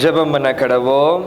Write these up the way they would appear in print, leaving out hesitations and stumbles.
ஜெபம் பண்ண கடவோம்.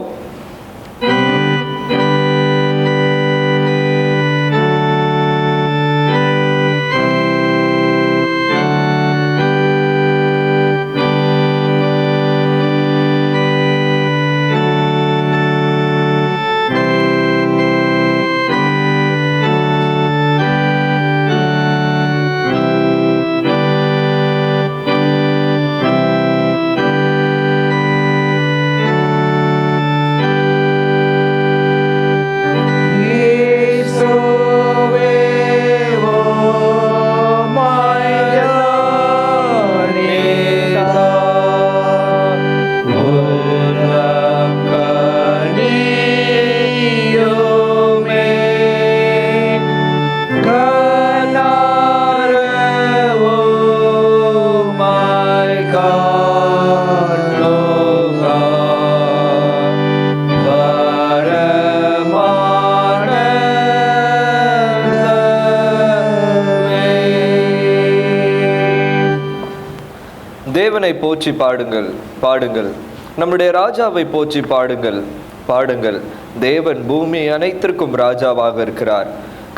தேவனை போற்றி பாடுங்கள், பாடுங்கள். நம்முடைய ராஜாவை போற்றி பாடுங்கள், பாடுங்கள். தேவன் பூமி அனைத்திற்கும் ராஜாவாக இருக்கிறார்.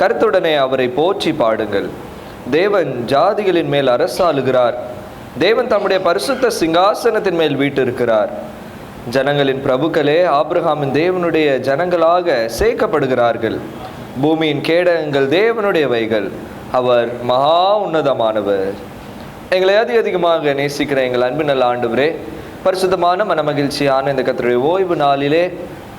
கருத்துடனே அவரை போற்றி பாடுங்கள். தேவன் ஜாதிகளின் மேல் அரசாளுகிறார். தேவன் தம்முடைய பரிசுத்த சிங்காசனத்தின் மேல் வீற்றிருக்கிறார். ஜனங்களின் பிரபுக்களே ஆபிரகாமின் தேவனுடைய ஜனங்களாக சேர்க்கப்படுகிறார்கள். பூமியின் கேடகங்கள் தேவனுடையவைகள். அவர் மகா உன்னதமானவர். எங்களை அதிகமாக நேசிக்கிற எங்கள் அன்பு நல்ல ஆண்டவரே, பரிசுத்தமான மனமகிழ்ச்சியான இந்த கர்த்தருடைய ஓய்வு நாளிலே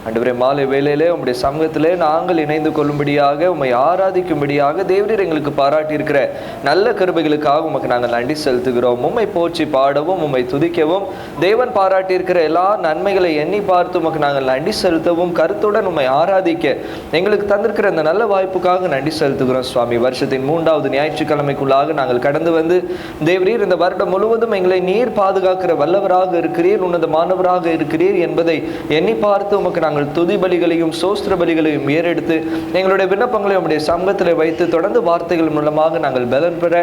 ஆண்டவரே, மாலை வேளையிலே உம்முடைய சமூகத்திலே நாங்கள் இணைந்து கொள்ளும்படியாக, உம்மை ஆராதிக்கும்படியாக தேவரீர் எங்களுக்கு பாராட்டி இருக்கிற நல்ல கிருபைகளுக்காக உமக்கு நாங்கள் நன்றி செலுத்துகிறோம். உம்மை போற்றி பாடவும், உம்மை துதிக்கவும், தேவன் பாராட்டி இருக்கிற எல்லா நன்மைகளை எண்ணி பார்த்து உமக்கு நாங்கள் நன்றி செலுத்தவும், கருத்துடன் உம்மை ஆராதிக்க எங்களுக்கு தந்திருக்கிற இந்த நல்ல வாய்ப்புக்காக நன்றி செலுத்துகிறோம் சுவாமி. வருஷத்தின் 3வது ஞாயிற்றுக்கிழமைக்குள்ளாக நாங்கள் கடந்து வந்து தேவரீர் இந்த வருடம் முழுவதும் எங்களை நீர் பாதுகாக்கிற வல்லவராக இருக்கிறீர், உன்னதமானவராக இருக்கிறீர் என்பதை எண்ணி பார்த்து உமக்கு நாங்கள் துதி பலிகளையும் சோஸ்திர பலிகளையும் ஏறெடுத்து எங்களுடைய விண்ணப்பங்களை உம்முடைய சமூகத்தில் வைத்து தொடர்ந்து வார்த்தைகள் மூலமாக நாங்கள் பலன் பெற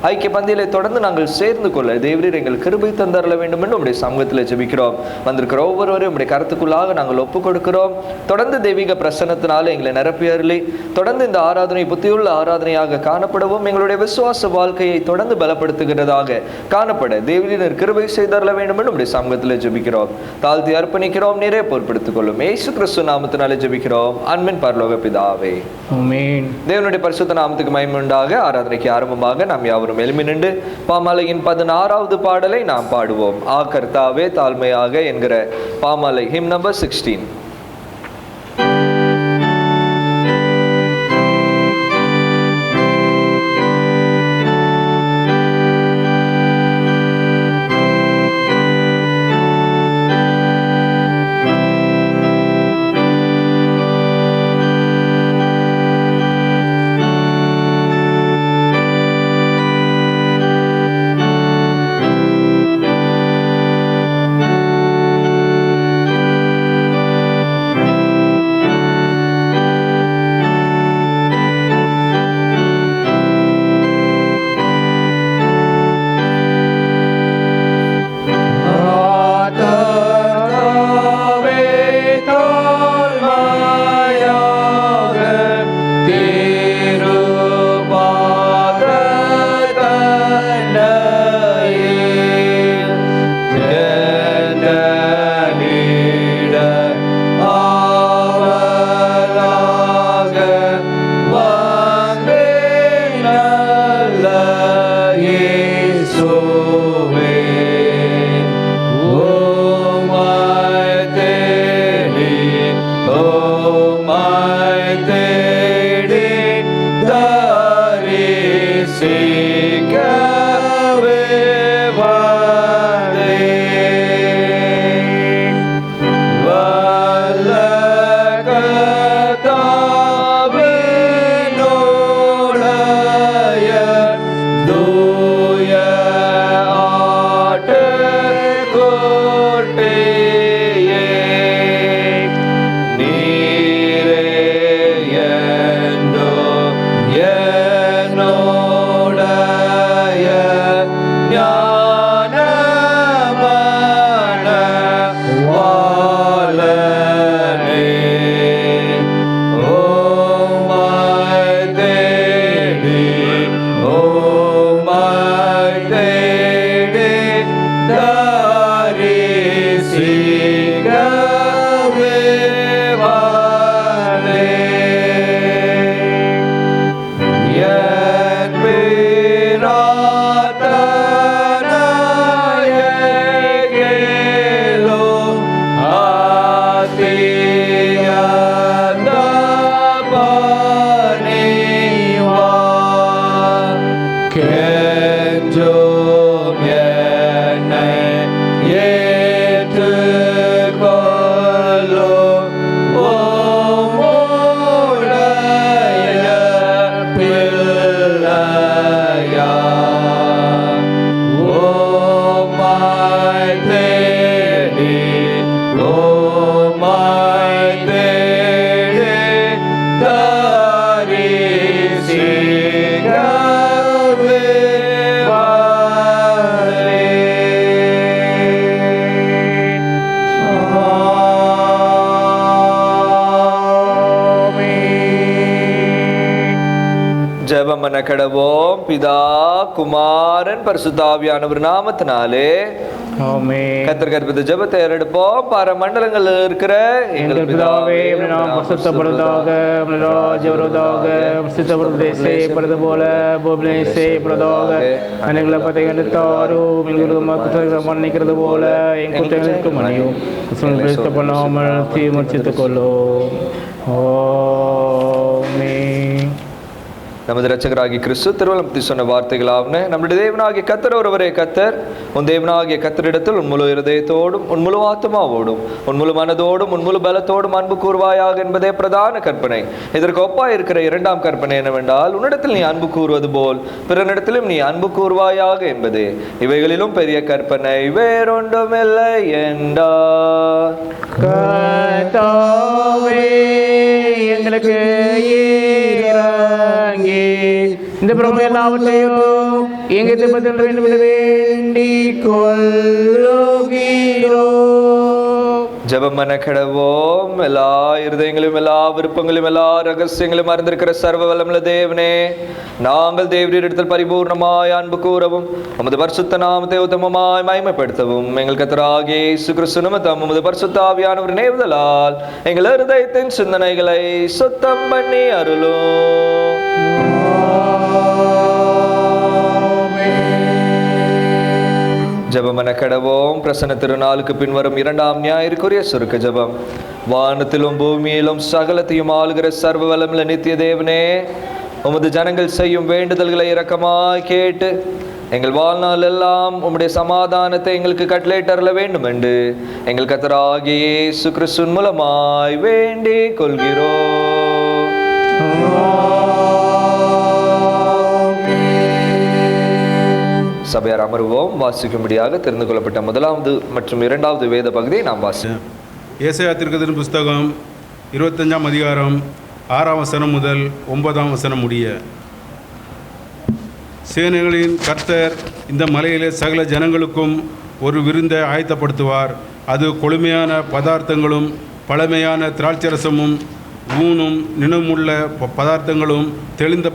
ஐக்கிய பந்தியிலே தொடர்ந்து நாங்கள் சேர்ந்து கொள்ள தேவரீர் எங்கள் கிருபை தந்தரல வேண்டும் என்று உம்முடைய சமூகத்தில் ஜெபிக்கிறோம். வந்திருக்கிற ஒவ்வொருவரையும் உம்முடைய கருத்துக்குள்ளாக நாங்கள் ஒப்புக் கொடுக்கிறோம். தொடர்ந்து தெய்வீக பிரசன்னத்தினால எங்களை நிரப்பி அருளி தொடர்ந்து இந்த ஆராதனை புத்தியுள்ள ஆராதனையாக காணப்படவும், எங்களுடைய விசுவாச வாழ்க்கையை தொடர்ந்து பலப்படுத்துகிறதாக காணப்பட தேவரீர் கிருபை செய்தரல வேண்டும் என்று உம்முடைய சமூகத்தில் ஜெபிக்கிறோம். தாழ்த்தி அர்ப்பணிக்கிறோம். நீரே பொறுப்படுத்திக் கொள்ளும். இயேசு கிறிஸ்து நாமத்தினாலே ஜெபிக்கிறோம் அன்பின் பரலோக பிதாவே, ஆமென். தேவனுடைய பரிசுத்த நாமத்துக்கு மகிமை உண்டாக. ஆராதனைக்கு ஆரம்பமாக நாம் யாவரும் எழும்பி நின்று பாமாலையின் 16வது பாடலை நாம் பாடுவோம். ஆ கர்த்தாவே தாழ்மையாக என்கிற பாமாலை, ஹிம் நம்பர் 16. என்றும் என்னை ஏற்றுக்கொள்ளும் உம்முடைய பிள்ளையா. உம்மை தேடி தரிசிக்கவே ஜெபம் பண்ண கடவோம். பிதா குமாரன் பரிசுத்தாவியானவர் நாமத்தினாலே ஆமென். கர்த்தர் கற்பித்த ஜெபத்தை ஏறெடுப்போம். பரமண்டலங்களில் இருக்கிற எங்கள் பிதாவே, உம்முடைய நாமம் பரிசுத்தப்படுவதாக, உம்முடைய ராஜ்யம் வருவதாக, பரிசுத்தப்படுவதை செய்யப்படுவது போல பூமியிலே செய்யப்படுவதாக. எங்களை பதைகளை தாரும், எங்களுக்கு மன்னிக்கிறது போல என் குற்றங்களுக்கு மன்னியும். குற்றங்களை பண்ணாமல் தீர்மானித்துக் கொள்ளும். ஆமென். நமது இரட்சகராகிய கிறிஸ்து திருவலம்பத்தி சொன்ன வார்த்தைகளாவன, நம்முடைய தேவனாகிய கர்த்தர் ஒருவரே கர்த்தர். உன் தேவனாகிய கர்த்தரிடத்தில் உன் முழு இருதயத்தோடும் உன் முழு ஆத்துமாவோடும் உன் முழு மனதோடும் உன் முழு பலத்தோடும் அன்பு கூர்வாயாக என்பதே பிரதான கற்பனை. இதற்கு ஒப்பாய் இருக்கிற இரண்டாம் கற்பனை என்னவென்றால், உன்னிடத்தில் நீ அன்பு கூறுவது போல் பிறனிடத்திலும் நீ அன்பு கூர்வாயாக என்பதே. இவைகளிலும் பெரிய கற்பனை வேறொன்றுமில்லை என்றார். கர்த்தாவே, எங்களுக்கு இந்த பிரபு எல்லாவற்றையும் எங்கே திருப்பத்தில் வேண்டும் என்று வேண்டிக் கொள்ளுகிறோம். ஜெபம் பண்ண கடவோம். எல்லா இருதயங்களும் எல்லா விருப்பங்களும் எல்லா ரகசியங்களும் அறிந்திருக்கிற சர்வ வல்லமுள்ள தேவனே, நாங்கள் தேவரீரிடத்தில் பரிபூர்ணமாய் அன்பு கூறவும் உமது பரிசுத்த நாமத்தை உத்தமமாய் மகிமைப்படுத்தவும் எங்கள் கர்த்தராகிய இயேசு கிறிஸ்து நிமித்தம் உமது பரிசுத்த ஆவியானவர் நேவுதலால் எங்கள் இருதயத்தின் சிந்தனைகளை சுத்தம் பண்ணி அருளும். ஜெபம் பண்ண கடவோம். பிரசன்ன திருநாளுக்கு பின்வரும் இரண்டாம் ஞாயிற்குரிய சுருக்க ஜெபம். வானத்திலும் பூமியிலும் சகலத்தையும் ஆளுகிற சர்வ வல்லமுள்ள நித்திய தேவனே, உமது ஜனங்கள் செய்யும் வேண்டுதல்களை இரக்கமாய் கேட்டு எங்கள் வாழ்நாள் எல்லாம் உம்முடைய சமாதானத்தை எங்களுக்கு கட்டளையிட்டருள வேண்டும் என்று எங்கள் கர்த்தராகிய இயேசு கிறிஸ்து மூலமாய் வேண்டிக் கொள்கிறோம். சபையார் அமர்வோம். வாசிக்கும்படியாக தெரிந்து கொள்ளப்பட்ட முதலாவது மற்றும் இரண்டாவது வேத பகுதியை நாம் வாசிப்போம். ஏசாயா தீர்க்கதரிசி புஸ்தகம் 25ஆம் அதிகாரம் 6ஆம் வசனம் முதல் 9ஆம் வசனம் முடிய. சேனைகளின் கர்த்தர் இந்த மலையிலே சகல ஜனங்களுக்கும் ஒரு விருந்தை ஆயத்தப்படுத்துவார். அது கொழுமையான பதார்த்தங்களும் பழமையான திராட்சரசமும் ஊனும் நினமுள்ள பதார்த்தங்களும் தெளிந்த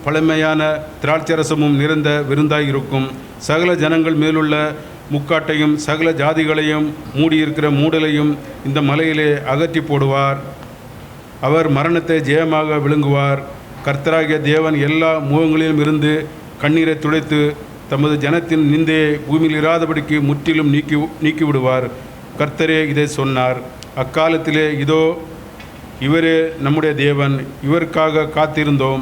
பழமையான திராட்சரசமும் நிறைந்த விருந்தாயிருக்கும். சகல ஜனங்கள் மேலுள்ள முக்காட்டையும் சகல ஜாதிகளையும் மூடியிருக்கிற மூடலையும் இந்த மலையிலே அகற்றி போடுவார். அவர் மரணத்தை ஜெயமாக விழுங்குவார். கர்த்தராகிய தேவன் எல்லா முகங்களிலும் இருந்து கண்ணீரை துடைத்து தமது ஜனத்தின் நிந்தையை பூமியில் இராதபடிக்கு முற்றிலும் நீக்கிவிடுவார். கர்த்தரே இதை சொன்னார். அக்காலத்திலே இதோ இவரே நம்முடைய தேவன், இவருக்காக காத்திருந்தோம்,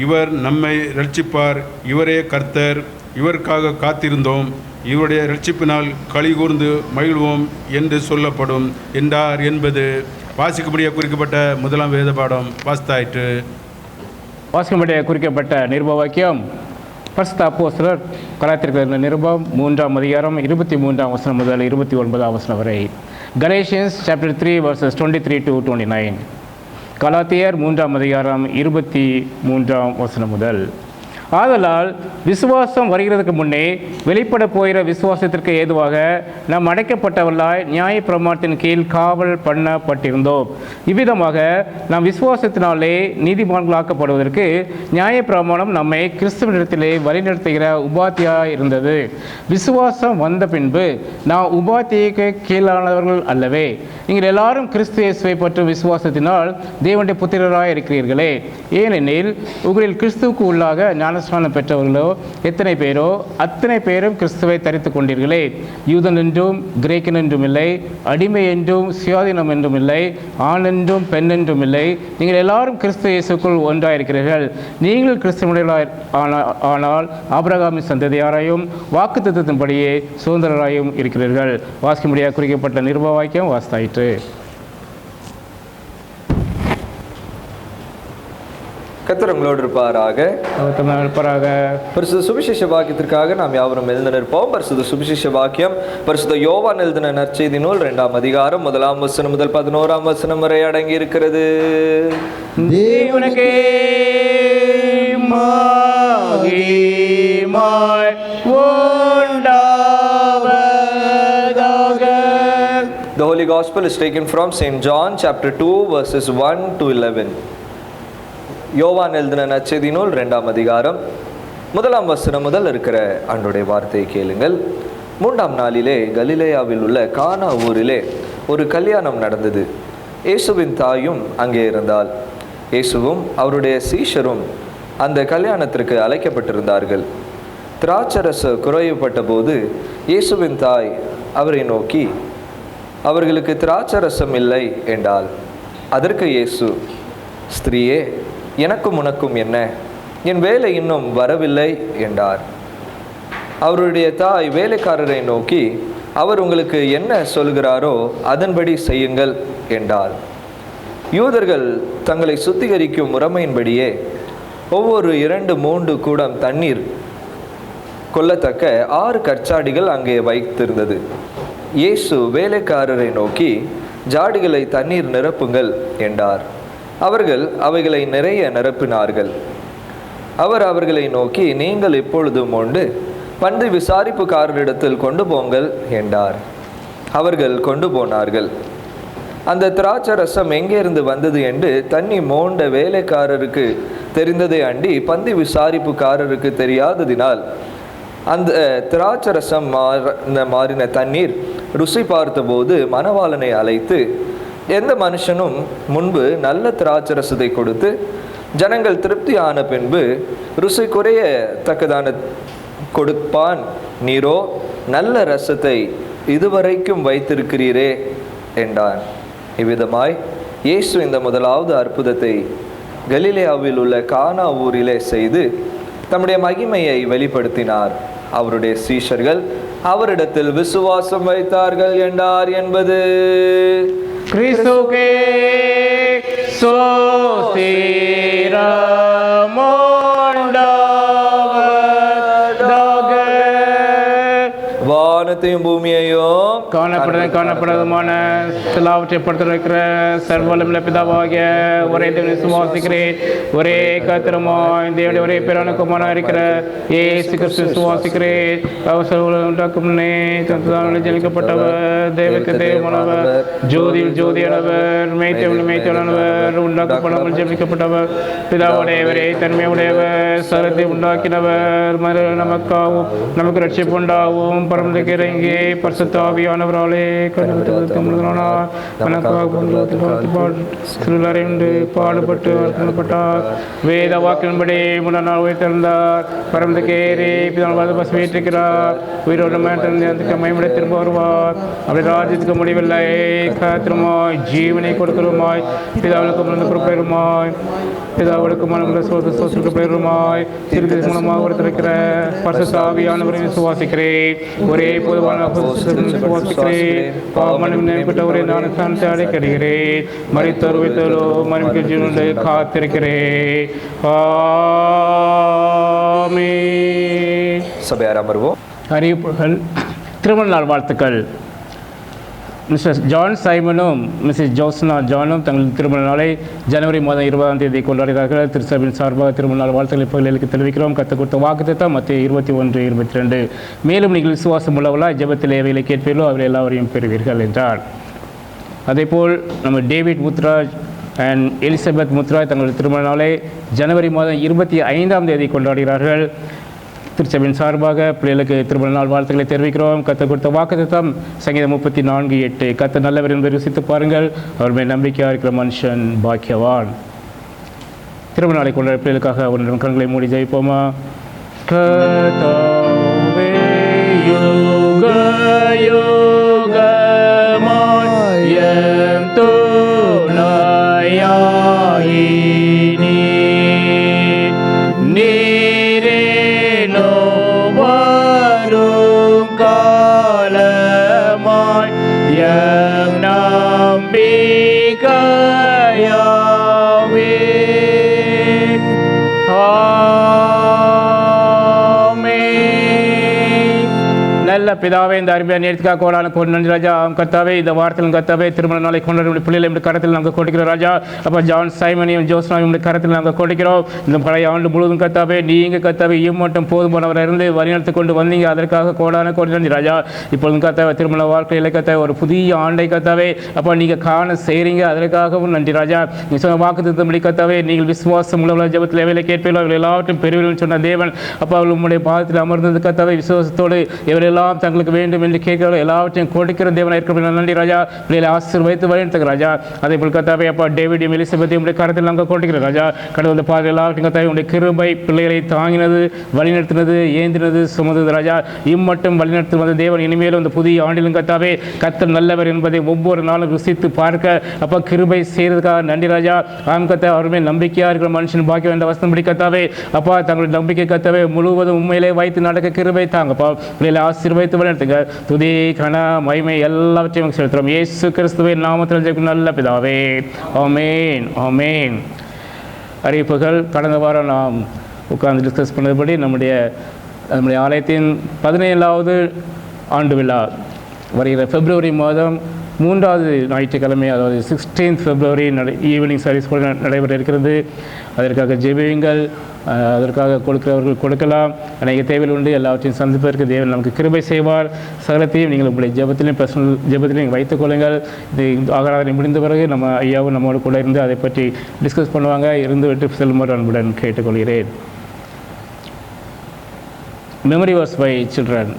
இவர் நம்மை ரட்சிப்பார், இவரே கர்த்தர், இவருக்காக காத்திருந்தோம், இவருடைய ரட்சிப்பினால் களிகூர்ந்து மகிழ்வோம் என்று சொல்லப்படும் என்றார் என்பது வாசிக்கும்படியாக குறிக்கப்பட்ட முதலாம் வேத பாடம் வாசித்தாயிற்று. வாசிக்கும்படியாக குறிக்கப்பட்ட நிருப வாக்கியம் பரிசுத்த அப்போஸ்தலர் கலாத்திற்கு நிருபம் 3ஆம் அதிகாரம் 23ஆம் வசனம் முதல் 29ஆம் வசனம் வரை. Galatians chapter 3 verses 23 to 29. கலாத்தியர் 3ஆம் அதிகாரம் 23ஆம் வசனம் முதல். ஆதலால் விசுவாசம் வருகிறதுக்கு முன்னே வெளிப்பட போகிற விசுவாசத்திற்கு ஏதுவாக நாம் அடைக்கப்பட்டவர்களாய் நியாய பிரமாணத்தின் கீழ் காவல் பண்ணப்பட்டிருந்தோம். இவ்விதமாக நாம் விசுவாசத்தினாலே நீதிமான்களாக்கப்படுவதற்கு நியாய பிரமாணம் நம்மை கிறிஸ்துவனிடத்திலே வழிநடத்துகிற உபாத்தியாக இருந்தது. விசுவாசம் வந்த பின்பு நாம் உபாத்தியக்கு கீழானவர்கள் அல்லவே. நீங்கள் எல்லாரும் கிறிஸ்து இயேசுவை பற்றும் விசுவாசத்தினால் தேவனுடைய புத்திரராக இருக்கிறீர்களே. ஏனெனில் உங்களில் கிறிஸ்துவுக்கு உள்ளாக ஞான ஞானஸ்நானம் பெற்றவர்களோ எத்தனை பேரோ அத்தனை பேரும் கிறிஸ்துவை தரித்து கொண்டீர்களே. யூதன் என்றும் கிரேக்கன் என்றும் இல்லை, அடிமை என்றும் சுயாதீனம் என்றும் இல்லை, ஆண் என்றும் பெண் என்றும் இல்லை, நீங்கள் எல்லாரும் கிறிஸ்து இயேசுக்குள் ஒன்றாயிருக்கிறீர்கள். நீங்கள் கிறிஸ்துவனுடையவர்களாய் ஆனால் ஆபிரகாமின் சந்ததியாராயும் வாக்குத்தத்தத்தின்படியே சுதந்திரராயும் இருக்கிறீர்கள். வாசிக்கும்படியாக குறிக்கப்பட்ட நிருப வாக்கியம் வாசித்தாயிற்று. கர்த்தர் உங்களோடு இருப்பாராக. பரிசுத்த சுவிசேஷ வாக்கியத்திற்காக நாம் யாவரும் எழுந்து நிற்போம். பரிசுத்த சுவிசேஷ வாக்கியம் பரிசுத்த யோவான் எழுதின நற்செய்தி நூல் 2ஆம் அதிகாரம் 1ஆம் வசனம் முதல் 11ஆம் வசனம் வரை அடங்கி இருக்கிறது. தேவனுக்கே மகிமை உண்டாவதாக. The Holy Gospel is taken from St. John chapter 2 verses 1 to 11. யோவான் எழுதின நற்செய்தி நூல் 2ஆம் அதிகாரம் 1ஆம் வசனம் முதல் இருக்கிற ஆண்டவருடைய வார்த்தையை கேளுங்கள். 3ஆம் நாளிலே கலிலேயாவில் உள்ள கானா ஊரிலே ஒரு கல்யாணம் நடந்தது. இயேசுவின் தாயும் அங்கே இருந்தாள். இயேசுவும் அவருடைய சீஷரும் அந்த கல்யாணத்திற்கு அழைக்கப்பட்டிருந்தார்கள். திராட்சரச குறைவுபட்ட போது இயேசுவின் தாய் அவரை நோக்கி, அவர்களுக்கு திராட்சரசம் இல்லை என்றாள். அதற்கு இயேசு, ஸ்திரீயே, எனக்கும் உனக்கும் என்ன? என் வேலை இன்னும் வரவில்லை என்றார். அவருடைய தாய் வேலைக்காரரை நோக்கி, அவர் உங்களுக்கு என்ன சொல்கிறாரோ அதன்படி செய்யுங்கள் என்றார். யூதர்கள் தங்களை சுத்திகரிக்கும் முறைமையின்படியே ஒவ்வொரு 2-3 குடம் தண்ணீர் கொள்ளத்தக்க 6 கற்சாடிகள் அங்கே வைத்திருந்தது. இயேசு வேலைக்காரரை நோக்கி, ஜாடிகளை தண்ணீர் நிரப்புங்கள் என்றார். அவர்கள் அவைகளை நிறைய நிரப்பினார்கள். அவர் அவர்களை நோக்கி, நீங்கள் இப்பொழுது மோண்டு பன்றி விசாரிப்புக்காரரிடத்தில் கொண்டு போங்கள் என்றார். அவர்கள் கொண்டு போனார்கள். அந்த திராட்சரசம் எங்கே இருந்து வந்தது என்று தண்ணி மோண்ட வேலைக்காரருக்கு தெரிந்ததை அண்டி பன்றி விசாரிப்புக்காரருக்கு தெரியாததினால் அந்த திராட்சரசம் மாறின தண்ணீர் ருசி பார்த்தபோது மணவாளனை அழைத்து, எந்த மனுஷனும் முன்பு நல்ல திராட்சரசத்தை கொடுத்து ஜனங்கள் திருப்தி ஆன பின்பு ருசி குறையத்தக்கதான கொடுப்பான்? நீரோ நல்ல ரசத்தை இதுவரைக்கும் வைத்திருக்கிறீரே என்றான். இவ்விதமாய் இயேசு இந்த முதலாவது அற்புதத்தை கலிலேயாவில் உள்ள கானா ஊரிலே செய்து தம்முடைய மகிமையை வெளிப்படுத்தினார். அவருடைய சீஷர்கள் அவரிடத்தில் விசுவாசம் வைத்தார்கள் என்றார் என்பது கிறிஸ்துவே வானத்தையும் பூமியையும் காணப்படாதமான எல்லாவற்றை படுத்திருக்கிற சர்வவல்லமையுள்ள பிதாவாகிய ஒரே தேவனை விசுவாசிக்கிறேன். ஒரே கர்த்தருமாய் தேவனுடைய ஒரே பேரான குமாரனாய் இருக்கிற இயேசு கிறிஸ்துவை விசுவாசிக்கிறேன். அவர் உண்டாக்கும் முன்னே தனது ஜனிக்கப்பட்டவர், தேவனுக்கு தேவமானவர், ஜோதியில் ஜோதியானவர், மெய்த்தேவனுக்கு மெய்த்தேவனானவர், உண்டாக்கப்படாமல் ஜெபிக்கப்பட்டவர், பிதாவுடையவரே, தன்மையுடையவர், சரத்தை உண்டாக்கினவர், நமக்காகவும் நமக்கு ரட்சிப்பு உண்டாகவும் பரமத்துக்கு இறங்கி பரிசுத்த ஆவியானவராலே பாடுபட்டு அர்ப்பணப்பட்டார். வேத வாக்கின்படி 3 நாள் உயிர்த்தெழுந்தார். பரமத்துக்கு ஏறி பசுமையிட்டிருக்கிறார். உயிரோடு மயமிட திரும்ப வருவார். அப்படி ராஜ்யத்துக்கு முடிவில்லை. கர்த்தருமாய் ஜீவனை கொடுக்கிறோமாய் பிதாவுக்கு மனது குறிப்பிடுமாய் பிதாவுக்கு மனம் சோதற்கு பெயருமாய் சிறுதி மூலமாக ஒருத்தருக்கிற பரிசுத்த ஆவியானவரை விசுவாசிக்கிறேன். ஒரே பொதுவான விசுவாசிக்கிறேன். பாவமனம் மேம்பட்ட ஒரே ஞானஸ்தானத்தை அடைக்கிறேன். மரித்தோர் வைத்தோரோ மறுமைக்கு ஜீவனை காத்திருக்கிறேன். ஆமென். சபையார் அமர்வோம். அறிவிப்புகள். திருமண நாள் வாழ்த்துக்கள். மிஸ்டர் ஜான் சைமனும் மிஸ்ஸஸ் ஜோஸ்னா ஜானும் தங்கள் திருமண நாளை ஜனவரி மாதம் 20ஆம் தேதி கொண்டாடுகிறார்கள். திருச்சபையின் சார்பாக திருமண நாள் வாழ்த்துக்களை பகுதிகளுக்கு தெரிவிக்கிறோம். கற்றுக் கொடுத்த வாக்குத்தத்தம் மத்திய 21:22. மேலும் நீங்கள் விசுவாசம் உள்ளவர்களா ஜெபத்தில் எவைகளை கேட்பீர்களோ அவர்கள் எல்லாவரையும் பெறுவீர்கள் என்றார். அதேபோல் நம்ம David Muthraj and Elizabeth Muthraj தங்கள் திருமண நாளை ஜனவரி மாதம் 25ஆம் தேதி கொண்டாடுகிறார்கள். திருச்சபையின் சார்பாக பிள்ளைகளுக்கு திருமண நாள் வாழ்த்துக்களை தெரிவிக்கிறோம். கர்த்தர் கொடுத்த வாக்குத்தத்தம் சங்கீதம் 34:8. கர்த்தர் நல்லவர் என்பதை ருசித்து பாருங்கள், அவர் மேல் நம்பிக்கையாக இருக்கிற மனுஷன் பாக்கியவான். திருமண நாளை கொண்ட பிள்ளைகளுக்காக ஒரு கண்களை மூடி ஜெயிப்போமா. கர்த்தாவே யுக யுகமாய் எம் துணையாயி நீரேனோ வரும் காலமாய் எம் நம்பிக்கையாவே. நல்ல பிதாவே, இந்த அருமையான நேரத்துக்காக கோடான கோடி நன்றி ராஜா. கர்த்தாவே, இந்த வாரத்திலும் கர்த்தாவே திருமண நாளை கொண்டாட பிள்ளைகளை இந்த கரத்தில் நாங்கள் கொடுக்கிறோம் ராஜா. அப்போ ஜான் சைமனையும் ஜோஸ்னாவையும் இந்த கரத்தில் நாங்கள் கொடுக்கிறோம். இந்த பழைய ஆண்டு முழுவதும் கர்த்தாவே நீங்கள் கர்த்தாவே மட்டும் போதுமானவரை இருந்து வழிநடத்தி கொண்டு வந்தீங்க, அதற்காக கோடான கோடி நன்றி ராஜா. இப்பொழுதும் கர்த்தாவே திருமண வாழ்க்கையில் கர்த்தாவே ஒரு புதிய ஆண்டை கர்த்தாவே அப்போ நீங்கள் காண செய்கிறீங்க, அதற்காகவும் நன்றி ராஜா. நீங்கள் சொன்ன வாக்குத்தத்தபடி கர்த்தாவே நீங்கள் விசுவாசம் உள்ள ஜெபத்தில் எவையில் கேட்பீர்களோ அவர்கள் எல்லாவற்றும் பெறுவீர்கள் சொன்ன தேவன் அப்போ அவர்கள் உங்களுடைய பாதத்தில் அமர்ந்தது கர்த்தாவே விசுவாசத்தோடு இவரெல்லாம் தங்களுக்கு வேண்டும் என்று கேட்கிறோம் எல்லாவற்றையும் கொடுக்கிற தேவனாக இருக்கிற நன்றி ராஜா. பிள்ளைகளை ஆசீர்வதித்து வழிநடத்துகிற ராஜா. அதே போல் கர்த்தாவே அப்பா டேவிடையும் எலிசபெத்தையும் உடைய கரத்தில் நாங்கள் கொடுக்கிற ராஜா. கடவுள் பாதை எல்லாவற்றையும் கர்த்தாவே உடைய கிருபை பிள்ளைகளை தாங்கினது, வழிநடத்தினது, ஏந்தினது, சுமந்தது ராஜா. இம்மட்டும் வழிநடத்தி வந்த தேவன் இனிமேலும் இந்த புதிய ஆண்டிலும் கர்த்தாவே கர்த்தர் நல்லவர் என்பதை ஒவ்வொரு நாளும் ருசித்து பார்க்க அப்பா கிருபை செய்கிறதுக்காக நன்றி ராஜா. ஆம் கர்த்தாவே அவர் மேல் நம்பிக்கையாக இருக்கிற மனுஷன் பாக்கி வேண்ட வசனம் படி கர்த்தாவே அப்பா தங்களுடைய நம்பிக்கை கர்த்தாவே முழுவதும் உண்மையிலே வைத்து நடக்க கிருபை தாங்கப்பா. பிள்ளைகளை ஆசீர்வதித்து வழிநடத்துங்க. துதி கன மகிமை எல்லாவற்றையும் செலுத்துகிறோம் இயேசு கிறிஸ்துவின் நாமத்தில் ஜெபிக்கிறோம் நல்ல பிதாவே. ஆமென் ஆமென். அறிவிப்புகள். கடந்த வாரம் நாம் உட்கார்ந்து டிஸ்கஸ் பண்ணதுபடி நம்முடைய ஆலயத்தின் 17வது ஆண்டு விழா வருகிற பிப்ரவரி மாதம் 3வது ஞாயிற்றுக்கிழமை, அதாவது 16th February ஈவினிங் சர்வீஸ் கூட நடைபெற இருக்கிறது. அதற்காக ஜெபியுங்கள். அதற்காக கொடுக்கிறவர்கள் கொடுக்கலாம். அநேக தேவைகள் உண்டு. எல்லாவற்றையும் சந்திப்பதற்கு தேவன் நமக்கு கிருபை செய்வார். சகலத்தையும் நீங்கள் உங்களுடைய ஜெபத்திலையும் பர்சனல் ஜெபத்திலையும் வைத்துக் கொள்ளுங்கள். இது ஆராதனை முடிந்த பிறகு நம்ம ஐயாவும் நம்மோடு கூட இருந்து அதை பற்றி டிஸ்கஸ் பண்ணுவாங்க. இருந்து விட்டு செல்லுமாறு அன்புடன் கேட்டுக்கொள்கிறேன். Memory verse by children.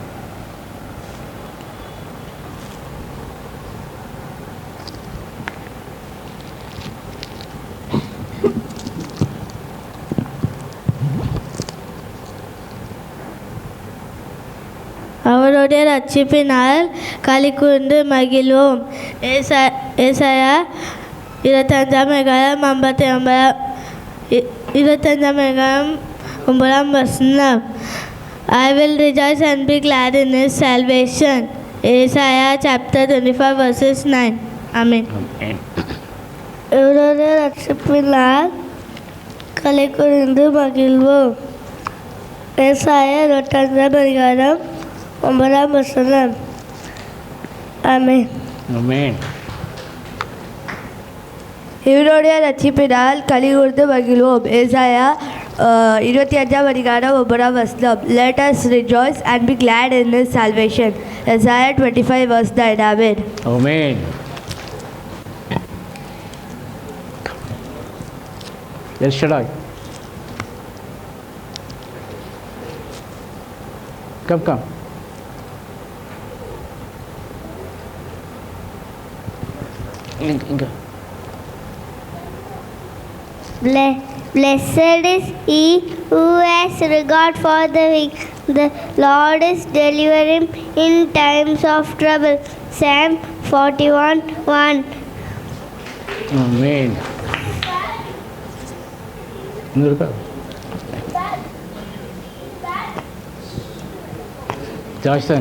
அவருடைய ரட்சிப்பினால் களி கூர்ந்து மகிழ்வோம். ஏசாயா 25:9 I will rejoice and be glad in his salvation. Isaiah chapter 25 verses 9. Amen. அவருடைய ரட்சிப்பினால் களி கூர்ந்து மகிழ்வோம். ஏசாயா 25:9. Amen. Amen. இவருடைய ரட்சிப்பினால் களி கூர்ந்து மகிழ்வோம். ஏசாயா 25:9. Let us rejoice and be glad in his salvation. Isaiah 25 verse 9. Amen. Amen. El Shaddai. Come. Inga. Blessed is he who has regard for the weak. The Lord is delivering in times of trouble. Psalm 41:1. Amen. Joshua.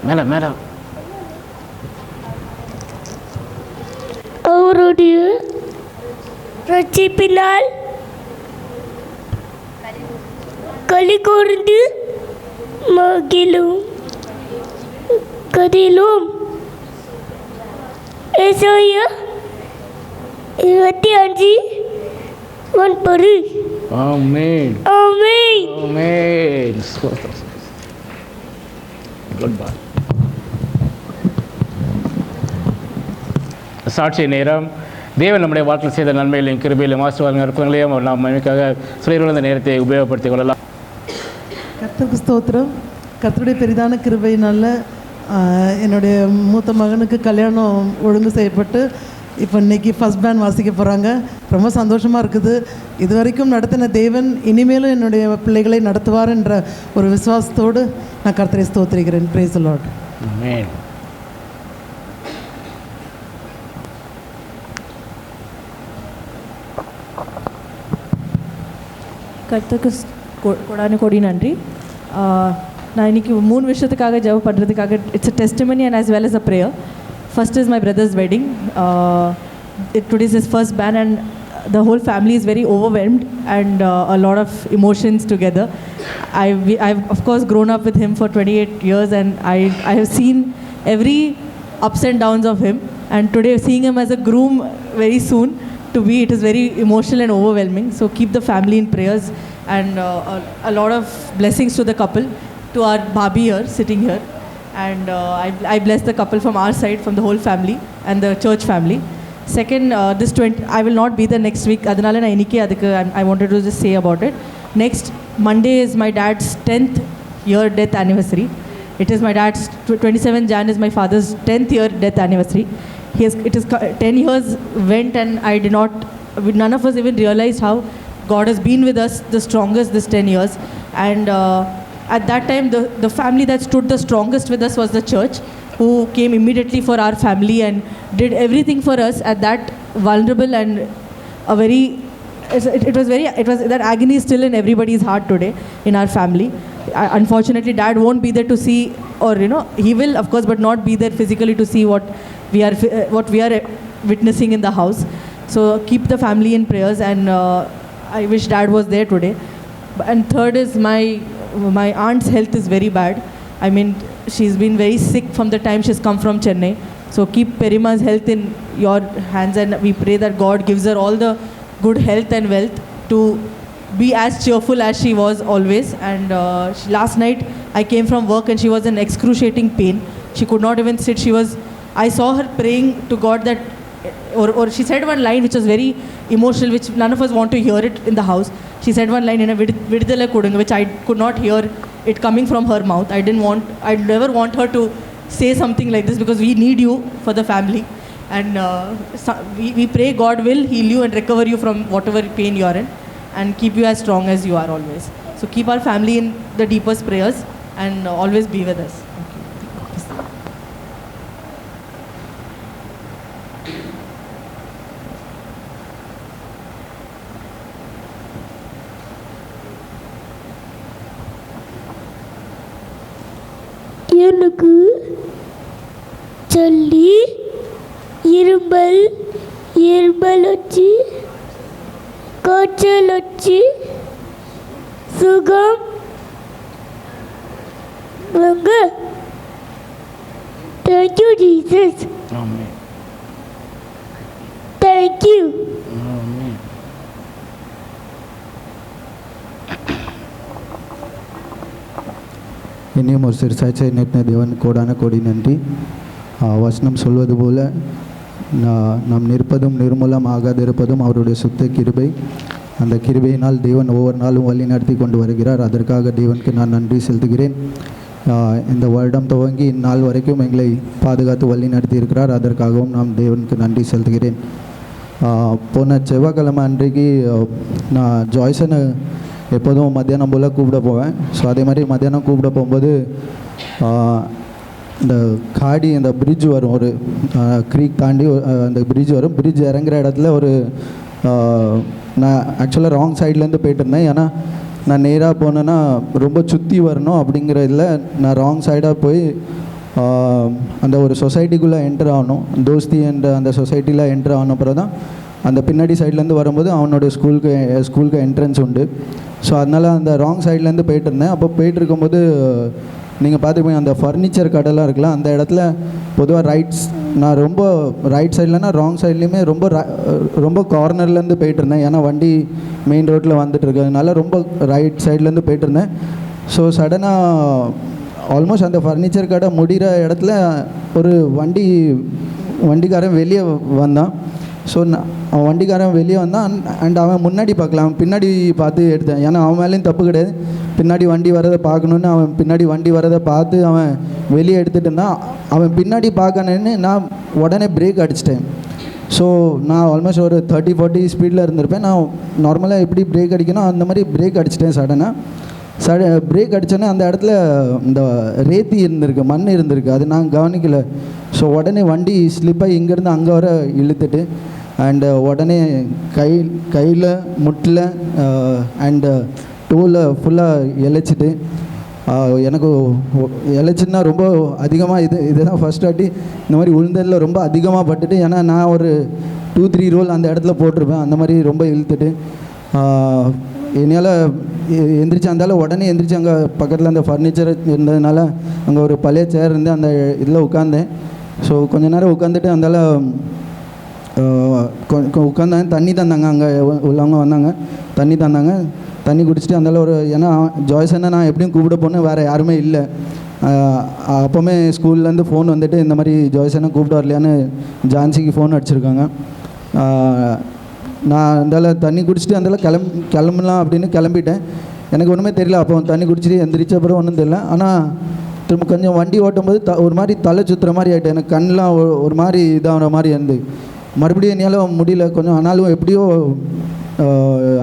மேல அவருடைய ரட்சிப்பினால் களி கூர்ந்து மகிழும் கதிலும். ஏசாயா 25:9. Amen. Amen. Amen. Goodbye. சாட்சி நேரம். தேவன் நம்முடைய வாழ்க்கையில் செய்த நன்மைகளையும் கிருபையிலும் ஆசீர்வாதங்களும் அற்புதங்களையும் நாம் மகிமைக்காக சிலர் இந்த நேரத்தை உபயோகப்படுத்திக் கொள்ளலாம். கர்த்தருக்கு ஸ்தோத்திரம். கர்த்தருடைய பெரிதான கிருபையினால் என்னுடைய மூத்த மகனுக்கு கல்யாணம் ஒழுங்கு செய்யப்பட்டு இப்போ இன்றைக்கி ஃபஸ்ட் பேண்ட் வாசிக்க போகிறாங்க. ரொம்ப சந்தோஷமாக இருக்குது. இது வரைக்கும் நடத்தின தேவன் இனிமேலும் என்னுடைய பிள்ளைகளை நடத்துவார் என்ற ஒரு விசுவாசத்தோடு நான் கர்த்தரை ஸ்தோத்திரிக்கிறேன். Praise the Lord. ஆமென். கர்த்தருக்கு கொடான கொடி நன்றி. நான் இன்றைக்கி 3 விஷயத்துக்காக ஜெபம் பண்ணுறதுக்காக it's a testimony and as well as a prayer. First is my brother's wedding. Today is his first band and the whole family is very overwhelmed and a lot of emotions together. I've of course grown up with him for 28 years and I have seen every ups and downs of him, and today seeing him as a groom very soon to be, it is very emotional and overwhelming. So keep the family in prayers and a lot of blessings to the couple, to our Bhabi here sitting here, and I bless the couple from our side, from the whole family and the church family. Second, I will not be there next week. Adanala na inike adukku I wanted to just say about it. Next Monday is my dad's 10th year death anniversary. It is my dad's 27 Jan is my father's 10th year death anniversary. It is 10 years went and none of us even realized how God has been with us the strongest this 10 years. And at that time, the family that stood the strongest with us was the church, who came immediately for our family and did everything for us at that vulnerable and a very, it was that agony is still in everybody's heart today in our family. Unfortunately, Dad won't be there to see, or he will of course, but not be there physically to see what we are witnessing in the house. So keep the family in prayers, and I wish Dad was there today. And third is my aunt's health is very bad. I mean, she's been very sick from the time she's come from Chennai. So keep Perima's health in your hands, and we pray that God gives her all the good health and wealth to be as cheerful as she was always. And last night I came from work and she was in excruciating pain. She could not even sit. I saw her praying to God that, or she said one line which was very emotional, which none of us want to hear it in the house. She said one line in a vidudala kodunga, which I could not hear it coming from her mouth. I never want her to say something like this, because we need you for the family, and we pray God will heal you and recover you from whatever pain you are in, and keep you as strong as you are always. So keep our family in the deepest prayers and always be with us. எனக்கு சளி, இருமல் வச்சு, காய்ச்சல் வச்சு, சுகம் வாங்க. Thank you, Jesus. Amen. Thank you. Amen. இன்னும் ஒரு சிறு சாட்சியை நிறுத்தின தேவன் கோடான கோடி நன்றி. வசனம் சொல்வது போல நாம் நிற்பதும் நிர்மூலம் ஆகாதிருப்பதும் அவருடைய சுத்த கிருபை. அந்த கிருபையினால் தேவன் ஒவ்வொரு நாளும் வழி நடத்தி கொண்டு வருகிறார். அதற்காக தேவனுக்கு நான் நன்றி செலுத்துகிறேன். இந்த வருடம் துவங்கி இந்நாள் வரைக்கும் எங்களை பாதுகாத்து வழி நடத்தி இருக்கிறார். அதற்காகவும் நான் தேவனுக்கு நன்றி செலுத்துகிறேன். போன செவ்வாய்க்கிழமை அன்றைக்கு நான் ஜாய்சனை எப்போதும் மத்தியானம் போல் கூப்பிட போவேன். ஸோ அதே மாதிரி மத்தியானம் கூப்பிட போகும்போது இந்த காடி அந்த பிரிட்ஜ் வரும், ஒரு க்ரீக் தாண்டி அந்த பிரிட்ஜ் வரும். பிரிட்ஜ் இறங்குற இடத்துல ஒரு நான் ஆக்சுவலாக ராங் சைட்லேருந்து போயிட்டுருந்தேன். ஏன்னா நான் நேராக போனேன்னா ரொம்ப சுற்றி வரணும் அப்படிங்கிறதில் நான் ராங் சைடாக போய் அந்த ஒரு சொசைட்டிக்குள்ளே என்ட்ரு ஆகணும். தோஸ்தி என்ற அந்த சொசைட்டியில் என்ட்ரு ஆன அப்புறம் தான் அந்த பின்னாடி சைட்லேருந்து வரும்போது அவனோட ஸ்கூலுக்கு என்ட்ரன்ஸ் உண்டு. ஸோ அதனால் அந்த ராங் சைட்லேருந்து போயிட்டு இருந்தேன். அப்போ போயிட்டு இருக்கும்போது நீங்கள் பார்த்துப்பீங்க, அந்த ஃபர்னிச்சர் கடைலாம் இருக்கலாம், அந்த இடத்துல பொதுவாக நான் ரொம்ப ரைட் சைட்லனா ராங் சைட்லேயுமே ரொம்ப கார்னர்லேருந்து போயிட்டு இருந்தேன். ஏன்னா வண்டி மெயின் ரோட்டில் வந்துட்டு இருக்கிறதுனால ரொம்ப ரைட் சைட்லேருந்து போயிட்டு இருந்தேன். ஸோ சடனாக ஆல்மோஸ்ட் அந்த ஃபர்னிச்சர் கடை முடிகிற இடத்துல ஒரு வண்டிக்காரன் வெளியே வந்தான். ஸோ அவன் வண்டிக்காரன் வெளியே வந்தான் அண்ட் அவன் முன்னாடி பார்க்கலாம், அவன் பின்னாடி பார்த்து எடுத்தேன். ஏன்னா அவன் மேலேயும் தப்பு கிடையாது, பின்னாடி வண்டி வரதை பார்க்கணுன்னு அவன் பின்னாடி வண்டி வரதை பார்த்து அவன் வெளியே எடுத்துகிட்டு இருந்தான். அவன் பின்னாடி பார்க்கணுன்னு நான் உடனே பிரேக் அடிச்சிட்டேன். ஸோ நான் ஆல்மோஸ்ட் ஒரு 30-40 ஸ்பீடில் இருந்திருப்பேன். நான் நார்மலாக எப்படி பிரேக் அடிக்கணும் அந்த மாதிரி பிரேக் அடிச்சிட்டேன். பிரேக் அடித்தோன்னே அந்த இடத்துல இந்த ரேத்தி இருந்திருக்கு, மண் இருந்திருக்கு, அது நான் கவனிக்கலை. ஸோ உடனே வண்டி ஸ்லிப்பாகி இங்கேருந்து அங்கே வர இழுத்துட்டு அண்டு உடனே கையில் முட்டில் அண்டு டூவில் ஃபுல்லாக இழைச்சிட்டு எனக்கு இழைச்சின்னா ரொம்ப அதிகமாக இதுதான் ஃபஸ்ட் வாட்டி இந்த மாதிரி உளுந்ததில் ரொம்ப அதிகமாக பட்டுட்டு. ஏன்னா நான் ஒரு 2-3 ரோல் அந்த இடத்துல போட்டிருப்பேன். அந்த மாதிரி ரொம்ப இழுத்துட்டு என்னால் எந்திரிச்சு அந்தால உடனே எந்திரிச்சு அங்கே பக்கத்தில் அந்த ஃபர்னிச்சர் இருந்ததுனால அங்கே ஒரு பழைய சேர் இருந்து அந்த இதில் உட்காந்தேன். ஸோ கொஞ்ச நேரம் உட்காந்துட்டு அந்தால உட்காந்தாங்க, தண்ணி தந்தாங்க, அங்கே உள்ளவங்க வந்தாங்க, தண்ணி தந்தாங்க. தண்ணி குடிச்சிட்டு அந்தால ஒரு, ஏன்னா ஜாய்ஸனை நான் எப்படியும் கூப்பிட போனேன், வேறு யாருமே இல்லை. அப்போவுமே ஸ்கூல்லேருந்து ஃபோன் வந்துட்டு இந்த மாதிரி ஜாய்ஸனை கூப்பிட்டு வரலையான்னு ஜான்சிக்கு ஃபோன் அடிச்சிருக்காங்க. நான் அந்தால தண்ணி குடிச்சிட்டு அந்தால கிளம்பலாம் அப்படின்னு கிளம்பிட்டேன். எனக்கு ஒன்றுமே தெரியல. அப்போ தண்ணி குடிச்சிட்டு எந்திரிச்ச அப்புறம் ஒன்றும் தெரியல. ஆனால் திரும்ப கொஞ்சம் வண்டி ஓட்டும்போது ஒரு மாதிரி தலை சுற்றுற மாதிரி ஆகிட்டு, எனக்கு கண்ணெலாம் ஒரு மாதிரி இதாகிற மாதிரி இருந்து மறுபடியும் என்னால் முடியல கொஞ்சம். ஆனாலும் எப்படியோ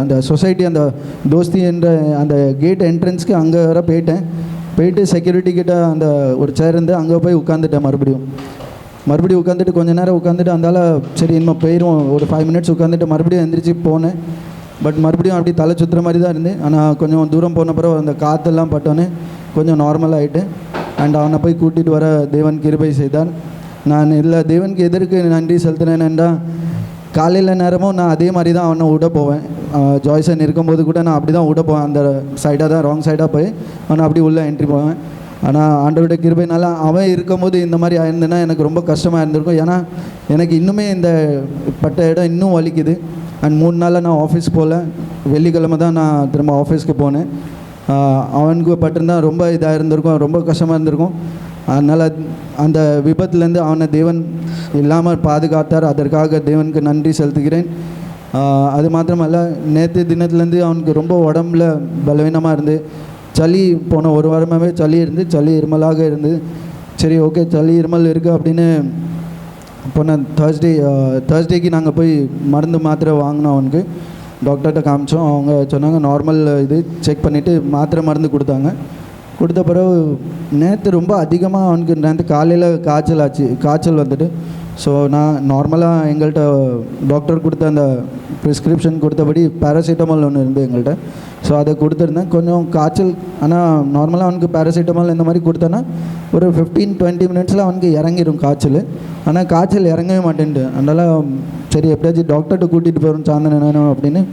அந்த சொசைட்டி அந்த தோஸ்தி என்ற அந்த கேட் என்ட்ரன்ஸ்க்கு அங்கே வர போயிட்டு செக்யூரிட்டி கிட்ட அந்த ஒரு சேர் இருந்து அங்கே போய் உட்காந்துட்டேன். மறுபடியும் உட்காந்துட்டு கொஞ்சம் நேரம் உட்காந்துட்டு அந்தால சரி இன்னும் போயிடுவோம், ஒரு 5 மினிட்ஸ் உட்காந்துட்டு மறுபடியும் எந்திரிச்சு போனேன். பட் மறுபடியும் அப்படி தலை சுற்றுற மாதிரி தான் இருந்து. ஆனால் கொஞ்சம் தூரம் போன பிறகு அந்த காற்றெல்லாம் பட்டோன்னே கொஞ்சம் நார்மல் ஆகிட்டு அண்ட் அவனை போய் கூட்டிகிட்டு வர தேவன் கிருபை செய்தான். நான் இல்லை தேவனுக்கு எதற்கு நன்றி செலுத்தினேன் என்றால், காலையில் நேரமும் நான் அதே மாதிரி தான் அவனை விட போவேன். ஜாய்சன் இருக்கும்போது கூட நான் அப்படி தான் விட போவேன், அந்த சைடாக தான் ராங் சைடாக போய் அவனை அப்படி உள்ளே என்ட்ரி போவேன். ஆனால் ஆண்டவருடைய கிருபைனால அவன் இருக்கும்போது இந்த மாதிரி ஆயிருந்தேன்னா எனக்கு ரொம்ப கஷ்டமாக இருந்திருக்கும். ஏன்னா எனக்கு இன்னுமே இந்த பட்ட இடம் இன்னும் வலிக்குது. அண்ட் 3 நாளில் நான் ஆஃபீஸ் போகல, வெள்ளிக்கிழமை தான் நான் திரும்ப ஆஃபீஸ்க்கு போனேன். அவனுக்கு பட்டிருந்தா ரொம்ப இதாக இருந்திருக்கும், ரொம்ப கஷ்டமாக இருந்திருக்கும். அதனால் அந்த விபத்துலேருந்து அவனை தேவன் இல்லாமல் பாதுகாத்தார். அதற்காக தேவனுக்கு நன்றி செலுத்துகிறேன். அது மாத்திரமல்ல, நேற்று தினத்துலேருந்து அவனுக்கு ரொம்ப உடம்புல பலவீனமாக இருந்து சளி போன 1 வாரமாகவே சளி இருந்து சளி இருமலாக இருந்து சரி ஓகே சளி இருமல் இருக்குது அப்படின்னு போன தேர்ஸ்டேக்கு நாங்கள் போய் மருந்து மாத்திரை வாங்கினோம். அவனுக்கு டாக்டர்கிட்ட காமிச்சோம். அவங்க சொன்னாங்க நார்மல் இது செக் பண்ணிவிட்டு மாத்திரை மருந்து கொடுத்தாங்க. கொடுத்த பிறகு நேற்று ரொம்ப அதிகமாக அவனுக்கு நேற்று காலையில் காய்ச்சல் வந்துட்டு. ஸோ நான் நார்மலாக எங்கள்கிட்ட டாக்டர் கொடுத்த அந்த ப்ரிஸ்கிரிப்ஷன் கொடுத்தபடி பேராசிட்டமால் ஒன்று இருந்து எங்கள்கிட்ட. ஸோ அதை கொடுத்துருந்தேன். கொஞ்சம் காய்ச்சல், ஆனால் நார்மலாக அவனுக்கு பேராசிட்டமால் இந்த மாதிரி கொடுத்தேன்னா ஒரு 15-20 மினிட்ஸில் அவனுக்கு இறங்கிடும் காய்ச்சல். ஆனால் காய்ச்சல் இறங்கவே மாட்டேன்ட்டு. அதனால் சரி எப்படியாச்சும் டாக்டர்கிட்ட கூட்டிகிட்டு போயிடும் சாயந்தரம் அப்படின்னு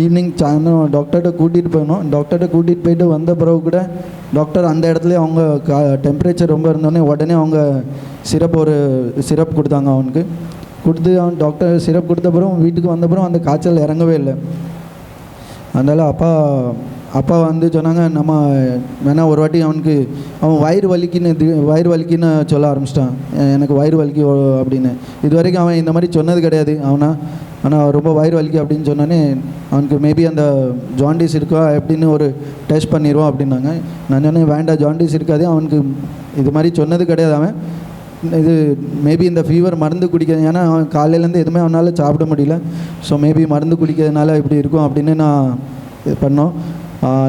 ஈவினிங் சாயந்தரம் டாக்டர்கிட்ட கூட்டிகிட்டு போயிடணும். டாக்டர்கிட்ட கூட்டிகிட்டு போயிட்டு வந்த பிறகு கூட டாக்டர் அந்த இடத்துல அவங்க டெம்பரேச்சர் ரொம்ப இருந்தோடனே உடனே அவங்க சிரப் கொடுத்தாங்க அவனுக்கு. கொடுத்து அவன் டாக்டர் சிரப் கொடுத்த பிறகு வீட்டுக்கு வந்த பிறகு அந்த காய்ச்சல் இறங்கவே இல்லை. அதனால் அப்பா வந்து சொன்னாங்க நம்ம வேணால் ஒரு வாட்டி அவன் வயிறு வலிக்குன்னு சொல்ல ஆரம்பிச்சிட்டான். எனக்கு வயிறு வலிக்கு அப்படின்னு. இது வரைக்கும் அவன் இந்த மாதிரி சொன்னது கிடையாது ஆனால் ரொம்ப வயிறு வலிக்கு அப்படின்னு சொன்னோன்னே அவனுக்கு மேபி அந்த ஜாண்டிஸ் இருக்கா எப்படின்னு ஒரு டெஸ்ட் பண்ணிடுவோம் அப்படின்னாங்க. நான் சொன்னேன் வேண்டாம், ஜாண்டிஸ் இருக்காது, அவனுக்கு இது மாதிரி சொன்னது கிடையாது. அவன் இது மேபி இந்த ஃபீவர் மருந்து குடிக்கிறது, ஏன்னா அவன் காலையிலேருந்து எதுவுமே அவனால் சாப்பிட முடியல. ஸோ மேபி மருந்து குடிக்கிறதுனால இப்படி இருக்கும் அப்படின்னு நான் இது பண்ணோம்.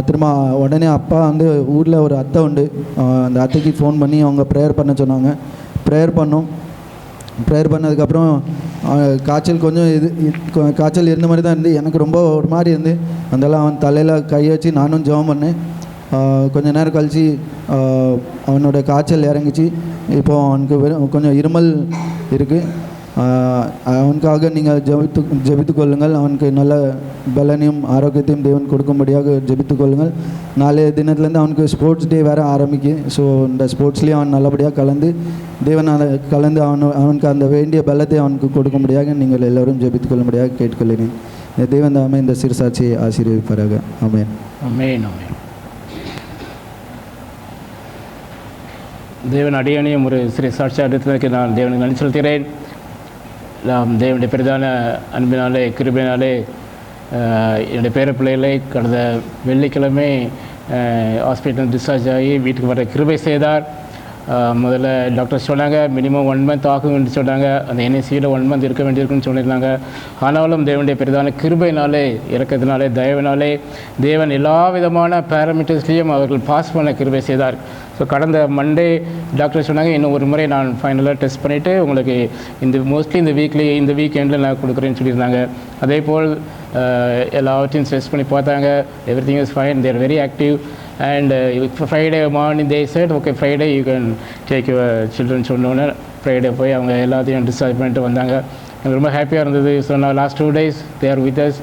திரும்ப உடனே அப்பா வந்து ஊரில் ஒரு அத்தை உண்டு, அந்த அத்தைக்கு ஃபோன் பண்ணி அவங்க ப்ரேயர் பண்ண சொன்னாங்க. ப்ரேயர் பண்ணதுக்கப்புறம் காய்ச்சல் கொஞ்சம் காய்ச்சல் இருந்த மாதிரி தான் இருந்து எனக்கு ரொம்ப ஒரு மாதிரி இருந்து அதெல்லாம் அவன் தலையில் கை வச்சு நானும் ஜெபம் பண்ணேன். கொஞ்சம் நேரம் கழித்து அவனோட காய்ச்சல் இறங்கிச்சு. இப்போது அவனுக்கு கொஞ்சம் இருமல் இருக்குது. அவனுக்காக நீங்கள் ஜெபித்து கொள்ளுங்கள். அவனுக்கு நல்ல பலனையும் ஆரோக்கியத்தையும் தேவன் கொடுக்கும்படியாக ஜெபித்து கொள்ளுங்கள். நாளைய தினத்துலேருந்து அவனுக்கு ஸ்போர்ட்ஸ் டே வேறு ஆரம்பிக்கு. ஸோ இந்த ஸ்போர்ட்ஸ்லேயும் அவன் நல்லபடியாக கலந்து அவனுக்கு அந்த வேண்டிய பலத்தை அவனுக்கு கொடுக்கும்படியாக நீங்கள் எல்லோரும் ஜெபித்து கொள்ளும்படியாக கேட்டுக்கொள்கிறேன். தேவன் தாமே இந்த சிறுசாட்சியை ஆசீர்வதிப்பாராக. ஆமென். ஆமென். ஆமென். தேவன் அடியணையும் ஒரு சிறு சாட்சியாக எடுத்ததற்கு நான் தேவனுக்கு நன்றி செலுத்துகிறேன். நாம் தேவனுடைய பிரதான அன்பினாலே கிருபையினாலே என்னுடைய பேர பிள்ளைகளை கடந்த வெள்ளிக்கிழமை ஹாஸ்பிட்டல் டிஸ்சார்ஜ் ஆகி வீட்டுக்கு வர கிருபை செய்தார். முதல்ல டாக்டர் சொன்னாங்க மினிமம் 1 month ஆகும்னு சொன்னாங்க. அந்த என்ஐசியில் 1 month இருக்க வேண்டியிருக்குன்னு சொல்லியிருந்தாங்க. ஆனாலும் தேவனுடைய பெரிதான கிருபையினாலே இறக்கத்தினாலே தயவினாலே தேவன் எல்லா விதமான பேராமீட்டர்ஸ்லேயும் அவர்கள் பாஸ் பண்ண கிருபை செய்தார். ஸோ கடந்த மண்டே டாக்டர் சொன்னாங்க இன்னும் ஒரு முறை நான் ஃபைனலாக டெஸ்ட் பண்ணிவிட்டு உங்களுக்கு மோஸ்ட்லி இந்த வீக் எண்டில் நான் கொடுக்குறேன்னு சொல்லியிருந்தாங்க. அதே போல் எல்லாவற்றையும் டெஸ்ட் பண்ணி பார்த்தாங்க. Everything is fine, they're very active. And Friday morning they said okay Friday you can take your children சொன்னோன்னே ஃப்ரைடே போய் அவங்க எல்லாத்தையும் டிஸ்சார்ஜ் பண்ணிட்டு வந்தாங்க. எனக்கு ரொம்ப ஹாப்பியாக இருந்தது. ஸோ நான் last 2 days they are with us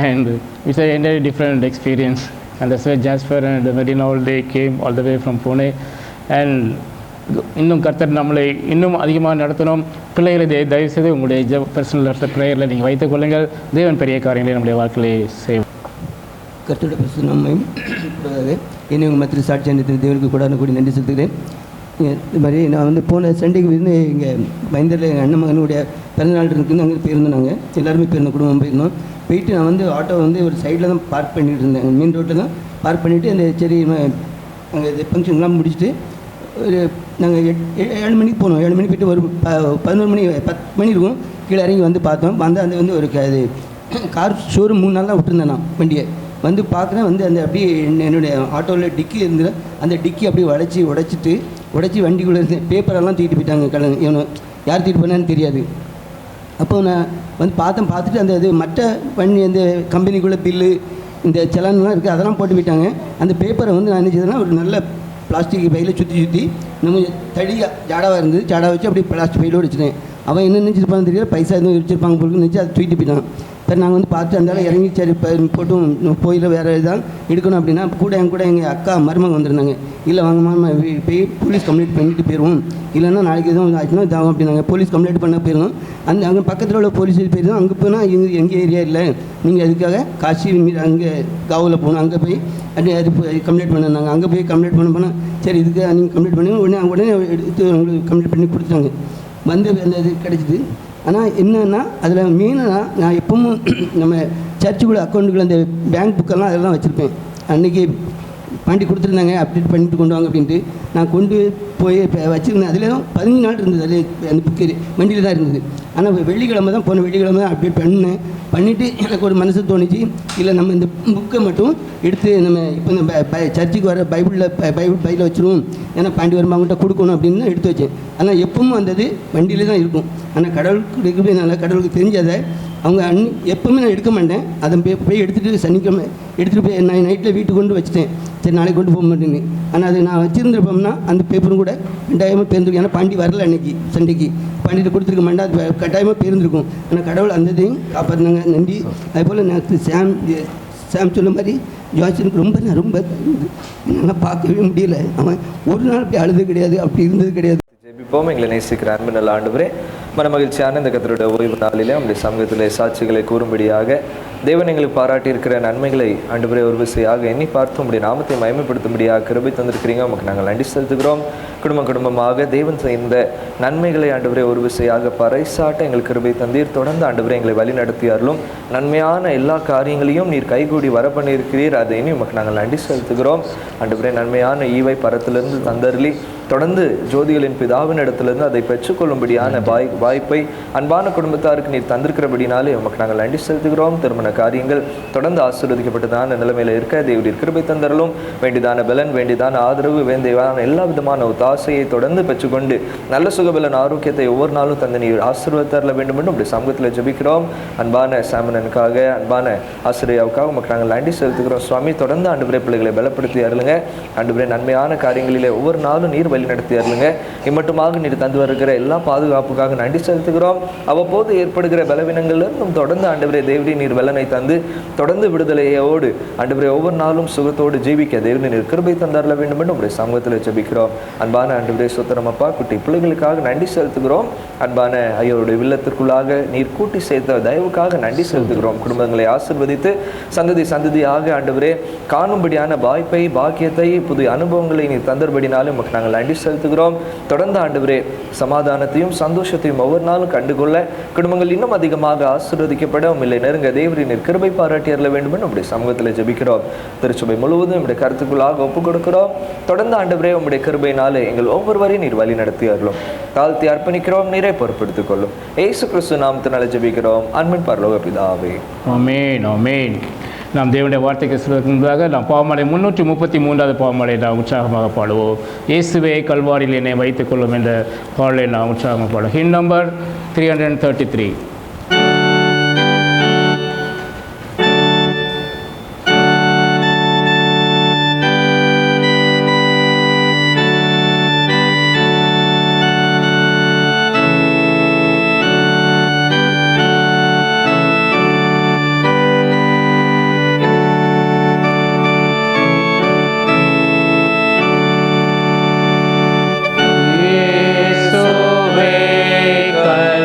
and it's a very different experience and that's why Jasper and Medina all they came all the way from Pune and இன்னும் கர்த்தர் நம்மளை இன்னும் அதிகமாக நடத்தணும். பிள்ளைகளை தயவுசெய்து உங்களுடைய பர்சனல் ப்ரேயரில் நீங்கள் வைத்துக் கொள்ளுங்கள். தேவன் பெரிய காரியங்களை நம்முடைய வாழ்க்கையை செய்வோம். கர்த்தருடைய பரிசுத்த நாமம் என்னை உங்கள் மத்தியில் சாட்சி அளித்த தேவனுக்கு கூடாது நன்றி செலுத்துகிறேன். இது மாதிரி நான் போன சண்டேக்கு வந்து இங்கே பயந்தரில் எங்கள் அண்ணன் மகனுடைய பிறந்தநாள் இருக்குன்னு அங்கே போயிருந்தோம். நாங்கள் எல்லாருமே போயிருந்தோம், குடும்பம் போயிருந்தோம். போயிட்டு நான் ஆட்டோ ஒரு சைடில் தான் பார்க் பண்ணிகிட்டு இருந்தேன். மெயின் ரோட்டில் தான் பார்க் பண்ணிவிட்டு அந்த சரி அங்கே இது ஃபங்க்ஷன்லாம் முடிச்சுட்டு ஒரு நாங்கள் 7 மணிக்கு போனோம். 7 மணிக்கு போய்ட்டு ஒரு 11 மணி 10 மணி இருக்கும். கீழே இறங்கி பார்த்தோம். அந்த ஒரு அது கார் ஷோரூம் 3 நாள் தான் விட்டுருந்தேன். நான் வண்டியை பார்க்குறேன். அந்த அப்படியே என்னுடைய ஆட்டோவில் டிக்கி இருந்தது. அந்த டிக்கி அப்படியே உடைச்சி வண்டிக்குள்ளே இருந்து பேப்பரெல்லாம் தூக்கிட்டு போயிட்டாங்க. இவனை யார் தூக்கிட்டு போனான்னு தெரியாது. அப்போ நான் பார்த்துட்டு அந்த இது மற்ற வண்டி அந்த கம்பெனிக்குள்ளே பில்லு இந்த செலான்லாம் இருக்குது அதெல்லாம் போட்டு போயிட்டாங்க. அந்த பேப்பரை நான் என்ன செய்தேன்னா ஒரு நல்ல பிளாஸ்டிக் பையில் சுற்றி நம்ம தடியாக ஜாடாவாக இருந்தது. ஜாடா வச்சு அப்படியே பிளாஸ்டிக் பையிலோடு வச்சுட்டேன். அவன் என்ன நினச்சிருப்பான்னு தெரியல, பைசா எதுவும் வச்சுருப்பாங்க போலுன்னு நினச்சி அதை தூக்கிட்டு போயிட்டான். இப்போ நாங்கள் பார்த்து அந்த இறங்கி சரி போட்டும் போயில் வேறு இதாக எடுக்கணும் அப்படின்னா என் கூட எங்கள் அக்கா மருமங்க வந்திருந்தாங்க. இல்லை வாங்க மாமா போய் போலீஸ் கம்ப்ளைண்ட் பண்ணிட்டு போயிடுவோம், இல்லைன்னா நாளைக்கு எதுவும் ஆச்சுன்னா இதாகும் அப்படின்னாங்க. போலீஸ் கம்ப்ளைண்ட் பண்ண போயிருந்தோம். அங்கே பக்கத்தில் உள்ள போலீஸ் போயிருந்தோம். அங்கே போனால் எங்கள் ஏரியா இல்லை, நீங்கள் அதுக்காக காசி அங்கே காவில் போகணும். அங்கே போய் அது கம்ப்ளைண்ட் பண்ணாங்க. அங்கே போய் கம்ப்ளைண்ட் போனால் சரி இதுக்கு நீங்கள் கம்ப்ளைண்ட் பண்ணி உடனே எடுத்து உங்களுக்கு கம்ப்ளைண்ட் பண்ணி கொடுத்தாங்க. அந்த இது கிடச்சிது. ஆனால் என்னென்னா அதில் மெயினாக நான் எப்பவும் நம்ம சர்ச்சுக்குள்ள அக்கௌண்ட்டுக்குள்ள அந்த பேங்க் புக்கெல்லாம் அதெல்லாம் வச்சுருப்பேன். அன்றைக்கி பாண்டி கொடுத்துருந்தாங்க அப்டேட் பண்ணிட்டு கொண்டு வாங்க அப்படின்ட்டு நான் கொண்டு போய் வச்சுருந்தேன். அதில் தான் 15 நாள் இருந்தது. அதில் அந்த புக்கு வண்டியில் தான் இருந்தது. ஆனால் வெள்ளிக்கிழமை தான் தான் அப்டேட் பண்ணிவிட்டு எனக்கு ஒரு மனசு தோணிச்சு, இல்லை நம்ம இந்த புக்கை மட்டும் எடுத்து நம்ம இப்போ இந்த சர்ச்சுக்கு வர பைபிளில் வச்சுருவோம், ஏன்னா பாண்டி வருமா அவங்கள்ட்ட கொடுக்கணும் அப்படின்னு எடுத்து வச்சேன். ஆனால் எப்பவும் அந்த இது வண்டியிலே தான் இருக்கும். ஆனால் கடவுளுக்கு எடுக்கவே கடவுளுக்கு தெரிஞ்சதை அவங்க எப்போவுமே நான் எடுக்க மாட்டேன். அதை போய் எடுத்துகிட்டு சனிக்கிழமை எடுத்துகிட்டு போய் நான் நைட்டில் வீட்டுக்கு கொண்டு வச்சுட்டேன். சரி நாளைக்கு கொண்டு போக மாட்டேன்னு. ஆனால் அது நான் வச்சுருந்துருப்போம்னா அந்த பேப்பரும் கூட கட்டாயமாக பேருந்துருக்கும். ஏன்னா பாண்டி வரல அன்றைக்கி சண்டைக்கு பாண்டிட்டு கொடுத்துருக்க மாட்டேன், அது கட்டாயமாக பேருந்துருக்கும். ஆனால் கடவுள் அந்த இதையும் காப்பாற்றினாங்க, நன்றி. அதுபோல் எனக்கு சாம் சொன்ன மாதிரி ஜான்சனுக்கு ரொம்ப என்னால் பார்க்கவே முடியல. அவன் ஒரு நாள் அப்படி அழுது கிடையாது, அப்படி இருந்தது கிடையாது. ஜெபிப்போம். எங்களை நேசிக்கிற அன்பு நல்ல ஆண்டவரே, மனமகிழ்ச்சியான இந்த கர்த்தருடைய ஓய்வு நாளிலே நம்முடைய சமூகத்திலே சாட்சிகளை கூறும்படியாக தேவன் எங்களுக்கு பாராட்டியிருக்கிற நன்மைகளை ஆண்டவரே ஒரு விசையாக எண்ணி பார்த்து உங்களுடைய நாமத்தை மகிமைப்படுத்தும்படியாக கிருபை தந்திருக்கிறீங்க. உங்களுக்கு நாங்கள் நன்றி செலுத்துகிறோம். குடும்பமாக தேவன் செய்த நன்மைகளை ஆண்டவரே ஒரு விசையாக பறைசாட்ட எங்களுக்கு கிருபை தந்தீர். தொடர்ந்து ஆண்டவரே எங்களை வழி நடத்தியார்களும் நன்மையான எல்லா காரியங்களையும் நீர் கைகூடி வர பண்ணியிருக்கிறீர். அதை இனி உங்களுக்கு நாங்கள் நன்றி செலுத்துகிறோம். ஆண்டவரே நன்மையான ஈவை பரத்திலிருந்து தந்தருளி தொடர்ந்து ஜோதிகளின் பிதாவின் இடத்திலிருந்து அதை பெற்றுக்கொள்ளும்படியான வாய்ப்பை அன்பான குடும்பத்தாருக்கு நீர் தந்திருக்கிறபடினாலே உமக்கு நாங்கள் நன்றி செலுத்துகிறோம். திருமண காரியங்கள் தொடர்ந்து ஆசீர்வதிக்கப்பட்டதான நிலைமையில் இருக்க தேவரீர் கிருபை தந்தரலும் வேண்டியதான பலன், வேண்டியதான ஆதரவு, வேண்டியதான எல்லா விதமான ஒத்தாசையை தொடர்ந்து பெற்றுக்கொண்டு நல்ல சுகபலன் ஆரோக்கியத்தை ஒவ்வொரு நாளும் தந்து நீர் ஆசீர்வதித்தரல வேண்டும் என்று அப்படி சமூகத்தில் ஜெபிக்கிறோம். அன்பான சாமனனுக்காக, அன்பான ஆசிரியாவுக்காக உமக்கு நாங்கள் நன்றி செலுத்துகிறோம். சுவாமி தொடர்ந்து ஆண்டவரே பிள்ளைகளை பலப்படுத்தி அருளுங்க. ஆண்டவரே நன்மையான காரியங்களிலே ஒவ்வொரு நாளும் நீர் வழி நடத்தி அருளுங்க. இம்மட்டுமாக நீர் தந்து வருகிற எல்லா பாதுகாப்புக்காக நன்றி செலுத்துகிறோம். அவ்வப்போது ஏற்படுகிற பலவீனங்களிலிருந்தும் தொடர்ந்து ஆண்டவரே தேவரீர் நீர் பலனை தந்து தொடர்ந்து விடுதலையோடு ஆண்டவரே ஒவ்வொரு நாளும் சுகத்தோடு ஜீவிக்க தேவரீர் நீர் கிருபை தந்தரல வேண்டும் என்று உங்களுடைய சமூகத்தில் ஜெபிக்கிறோம். அன்பான ஆண்டவரே சுத்தரம் அப்பா, குட்டி பிள்ளைகளுக்காக கிருபைக்காக நன்றி செலுத்துகிறோம். அன்பான ஐயோருடைய இல்லத்திற்குள்ளாக நீர் கூட்டி சேர்த்த தயவுக்காக நன்றி செலுத்துகிறோம். குடும்பங்களை ஆசீர்வதித்து சந்ததியாக ஆண்டவரே காணும்படியான வாய்ப்பை, பாக்கியத்தை, புதிய அனுபவங்களை நீர் தந்தபடினாலும் உமக்கு நாங்கள் நன்றி செலுத்துகிறோம். தொடர்ந்து ஆண்டவரே சமாதானத்தையும் சந்தோஷத்தையும் ஒவ்வொரு நாளும் கண்டுகொள்ள குடும்பங்கள் இன்னும் அதிகமாக ஆசீர்வதிக்கப்பட உம்மில்லை நெருங்க தேவரீர் நீர் கிருபை பாராட்டி அருள வேண்டும் என்று உம்முடைய சமூகத்தில் ஜெபிக்கிறோம். திருச்சபை முழுவதும் உம்முடைய கருத்துக்குள்ளாக ஒப்புக் கொடுக்கிறோம். தொடர்ந்து ஆண்டவரே உம்முடைய கிருபையினாலே எங்கள் ஒவ்வொருவரையும் நீர் வழி நடத்தி அருளும். தாழ்த்தி அர்ப்பணிக்கிறோம். நீரை பொறுப்பெடுத்துக் கொள்ளும். இயேசு கிறிஸ்து நாமத்தினால ஜெபிக்கிறோம் அன்பின் பரலோக பிதாவே. ஆமென் ஆமென். நாம் தேவனுடைய வார்த்தைக்கு சொல்வதற்கு முன்பாக நாம் பாவமலை 333வது பாவமலை நாம் உற்சாகமாக பாடுவோம். இயேசுவே கல்வாரியில் என்னை வைத்துக் கொள்ளும் என்ற பாடலை நாம் உற்சாகமாக பாடுவோம். Hind number 333. Kal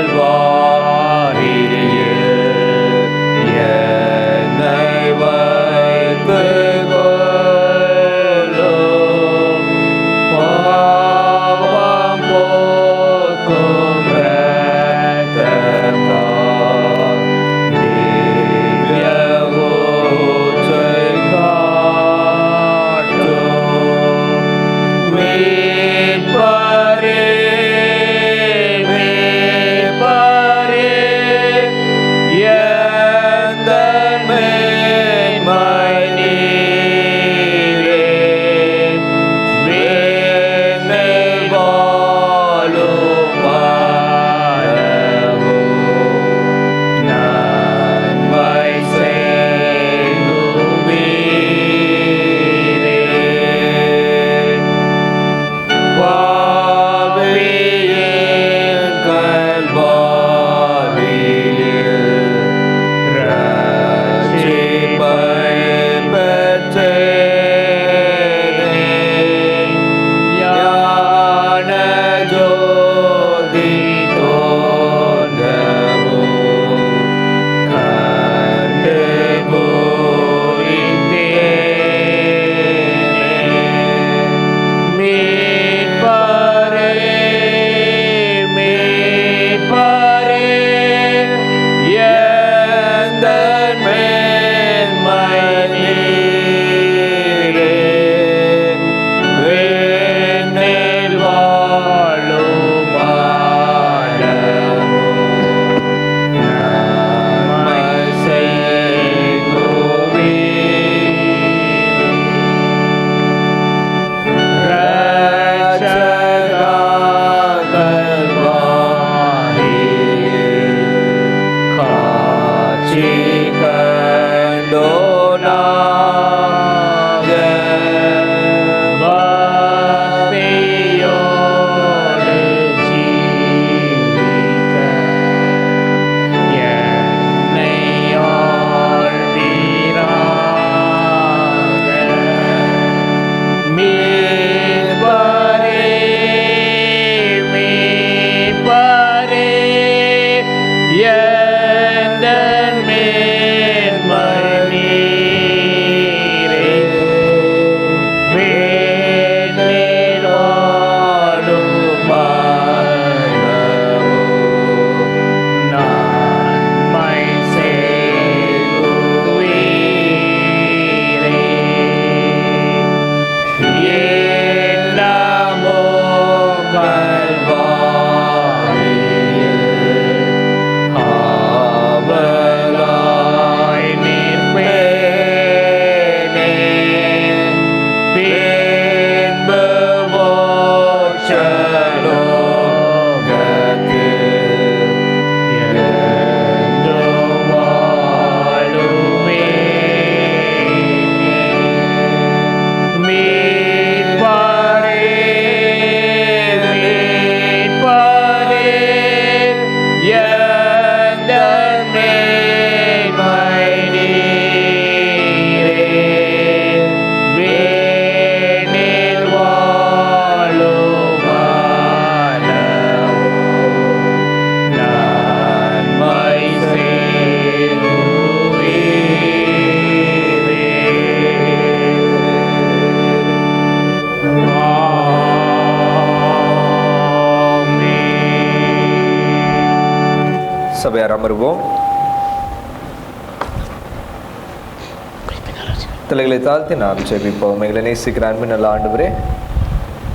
சபையார் அமருவோம். தலைகளை தாழ்த்தி நாம் ஜெபிப்போம். எங்களை நேசிக்கிற அன்பின் நல்ல ஆண்டவரே,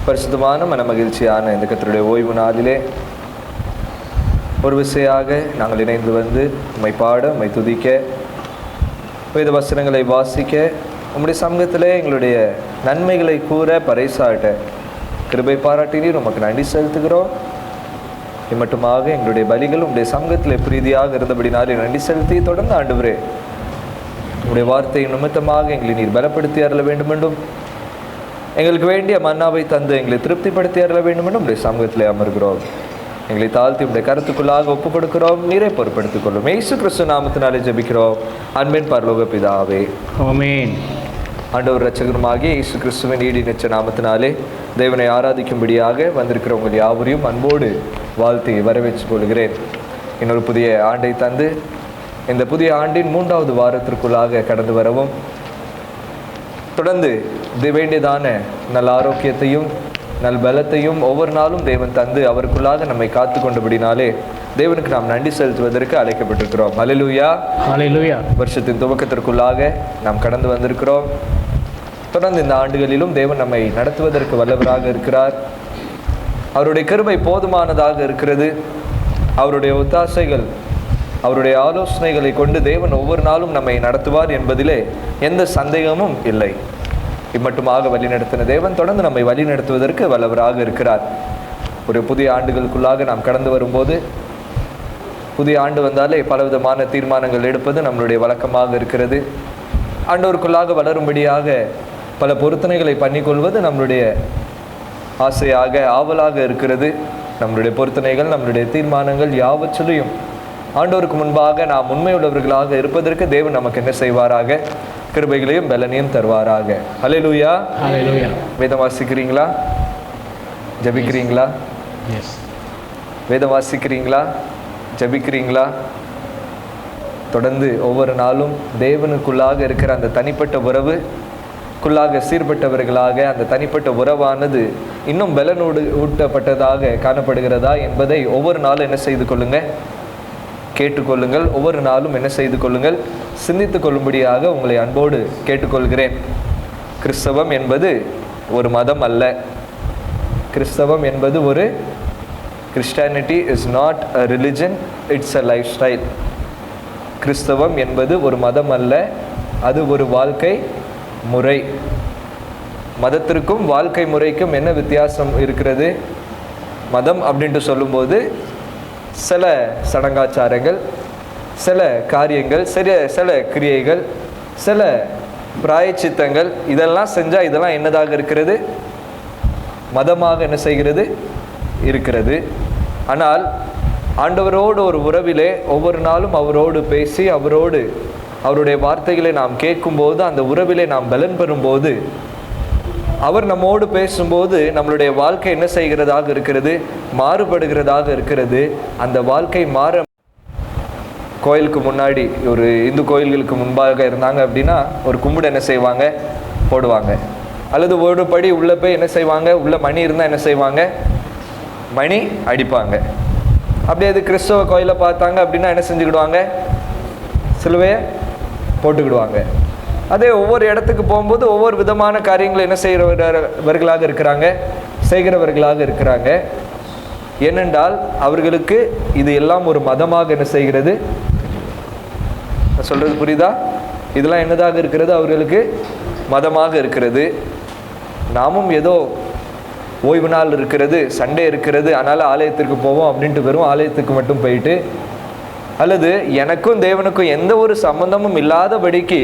பரிசுத்தமான மன மகிழ்ச்சியான இந்த கர்த்தருடைய ஓய்வு நாளிலே ஒரு விசையாக நாங்கள் இணைந்து வந்து உம்மை பாட, உம்மை துதிக்க, வேத வசனங்களை வாசிக்க, உம்முடைய சமூகத்திலே எங்களுடைய நன்மைகளை கூற, பறைசாட்ட கிருபை பாராட்டினீர். உமக்கு நன்றி செலுத்துகிறோம். இம்மட்டுமாக எங்களுடைய பலிகள் உம்முடைய சமூகத்திலே பிரீதியாக இருந்தபடினாலே நன்றி செலுத்தி, தொடர்ந்து ஆண்டவரே உம்முடைய வார்த்தையின் நிமித்தமாக எங்களை நீர் பலப்படுத்தி அருள வேண்டும் என்றும், எங்களுக்கு வேண்டிய மன்னாவை தந்து எங்களை திருப்திப்படுத்தி அருள வேண்டும் என்றும் உடைய சமூகத்திலே அமர்கிறோம். எங்களை தாழ்த்தி உடைய கருத்துக்குள்ளாக ஒப்புக் கொடுக்கிறோம். நீரை பொறுப்படுத்திக் கொள்ளும். இயேசு கிறிஸ்து நாமத்தினாலே ஜெபிக்கிறோம் அன்பின் பரலோக பிதாவே, ஆமென். ஆண்டவர் இரட்சகருமாகிய இயேசு கிறிஸ்துவின் ஈடு நிச்ச நாமத்தினாலே தேவனை ஆராதிக்கும்படியாக வந்திருக்கிற உங்கள் யாவரையும் அன்போடு வாழ்த்தி வரவேற்று கொள்கிறேன். இன்னொரு புதிய ஆண்டை தந்து இந்த புதிய ஆண்டின் 3வது வாரத்திற்குள்ளாக கடந்து வரவும், தொடர்ந்து வேண்டியதான நல்ல ஆரோக்கியத்தையும் நல் பலத்தையும் ஒவ்வொரு நாளும் தேவன் தந்து அவருக்குள்ளாக நம்மை காத்து கொண்டபடினாலே தேவனுக்கு நாம் நன்றி செலுத்துவதற்கு அழைக்கப்பட்டிருக்கிறோம். ஹல்லேலூயா, ஹல்லேலூயா. வருஷத்தின் துவக்கத்திற்குள்ளாக நாம் கடந்து வந்திருக்கிறோம். தொடர்ந்து இந்த ஆண்டுகளிலும் தேவன் நம்மை நடத்துவதற்கு வல்லவராக இருக்கிறார். அவருடைய கிருபை போதுமானதாக இருக்கிறது. அவருடைய ஒத்தாசைகள், அவருடைய ஆலோசனைகளை கொண்டு தேவன் ஒவ்வொரு நாளும் நம்மை நடத்துவார் என்பதிலே எந்த சந்தேகமும் இல்லை. இம்மட்டுமாக வழி நடத்தின தேவன் தொடர்ந்து நம்மை வழி நடத்துவதற்கு வல்லவராக இருக்கிறார். ஒரு புதிய ஆண்டுகளுக்குள்ளாக நாம் கடந்து வரும்போது, புதிய ஆண்டு வந்தாலே பலவிதமான தீர்மானங்கள் எடுப்பது நம்மளுடைய வழக்கமாக இருக்கிறது. ஆண்டவருக்குள்ளாக வளரும்படியாக பல பொருத்தனைகளை பண்ணிக்கொள்வது நம்மளுடைய ஆசையாக, ஆவலாக இருக்கிறது. நம்மளுடைய பொருத்தனைகள், நம்மளுடைய தீர்மானங்கள் யாவற்றிலையும் ஆண்டவருக்கு முன்பாக நாம் உண்மையுள்ளவர்களாக இருப்பதற்கு தேவன் நமக்கு என்ன செய்வாராக? கிருபைகளையும் பலனையும் தருவாராக. ஹல்லேலூயா, ஹல்லேலூயா. வேதம் வாசிக்கிறீங்களா? ஜெபிக்கிறீங்களா? எஸ். வேதம் வாசிக்கிறீங்களா? ஜெபிக்கிறீங்களா? தொடர்ந்து ஒவ்வொரு நாளும் தேவனுக்குள்ளாக இருக்கிற அந்த தனிப்பட்ட உறவுக்குள்ளாக சீர்பட்டவர்களாக அந்த தனிப்பட்ட உறவானது இன்னும் பலனோடு ஊட்டப்பட்டதாக காணப்படுகிறதா என்பதை ஒவ்வொரு நாளும் என்ன செய்து கொள்ளுங்க? கேட்டுக்கொள்ளுங்கள். ஒவ்வொரு நாளும் என்ன செய்து கொள்ளுங்கள்? சிந்தித்து கொள்ளும்படியாக உங்களை அன்போடு கேட்டுக்கொள்கிறேன். கிறிஸ்தவம் என்பது ஒரு மதம் அல்ல. கிறிஸ்தவம் என்பது ஒரு Christianity is not a religion, it's a life style. கிறிஸ்தவம் என்பது ஒரு மதம் அல்ல, அது ஒரு வாழ்க்கை முறை. மதத்திற்கும் வாழ்க்கை முறைக்கும் என்ன வித்தியாசம் இருக்கிறது? மதம் அப்படின்ட்டு சொல்லும்போது சில சடங்காச்சாரங்கள், சில காரியங்கள், சில கிரியைகள், சில பிராயச்சித்தங்கள், இதெல்லாம் செஞ்சால் இதெல்லாம் என்னதாக இருக்கிறது? மதமாக என்ன செய்கிறது? இருக்கிறது. ஆனால் ஆண்டவரோடு ஒரு உறவிலே ஒவ்வொரு நாளும் அவரோடு பேசி அவருடைய வார்த்தைகளை நாம் கேட்கும்போது, அந்த உறவிலே நாம் பலன் பெறும்போது, அவர் நம்மோடு பேசும்போது நம்மளுடைய வாழ்க்கை என்ன செய்கிறதாக இருக்கிறது? மாறுபடுகிறதாக இருக்கிறது. அந்த வாழ்க்கை மாற, கோயிலுக்கு முன்னாடி ஒரு இந்து கோயில்களுக்கு முன்பாக இருந்தாங்க அப்படின்னா ஒரு கும்பிடு என்ன செய்வாங்க? போடுவாங்க. அல்லது ஒரு படி உள்ளே போய் என்ன செய்வாங்க? உள்ள மணி இருந்தால் என்ன செய்வாங்க? மணி அடிப்பாங்க. அப்படி அது கிறிஸ்தவ கோயிலை பார்த்தாங்க அப்படின்னா என்ன செஞ்சுக்கிடுவாங்க? சிலுவையை போட்டுக்கிடுவாங்க. அதே ஒவ்வொரு இடத்துக்கு போகும்போது ஒவ்வொரு விதமான காரியங்களை என்ன செய்கிறவர்களாக இருக்கிறாங்க. ஏனென்றால் அவர்களுக்கு இது எல்லாம் ஒரு மதமாக என்ன செய்கிறது? சொல்றது புரியுதா? இதெல்லாம் என்னதாக இருக்கிறது? அவர்களுக்கு மதமாக இருக்கிறது. நாமும் ஏதோ ஓய்வு நாள் இருக்கிறது, சண்டே இருக்கிறது, அதனால் ஆலயத்திற்கு போவோம் அப்படின்ட்டு வெறும் ஆலயத்துக்கு மட்டும் போயிட்டு, அல்லது எனக்கும் தேவனுக்கும் எந்த ஒரு சம்பந்தமும் இல்லாதபடிக்கு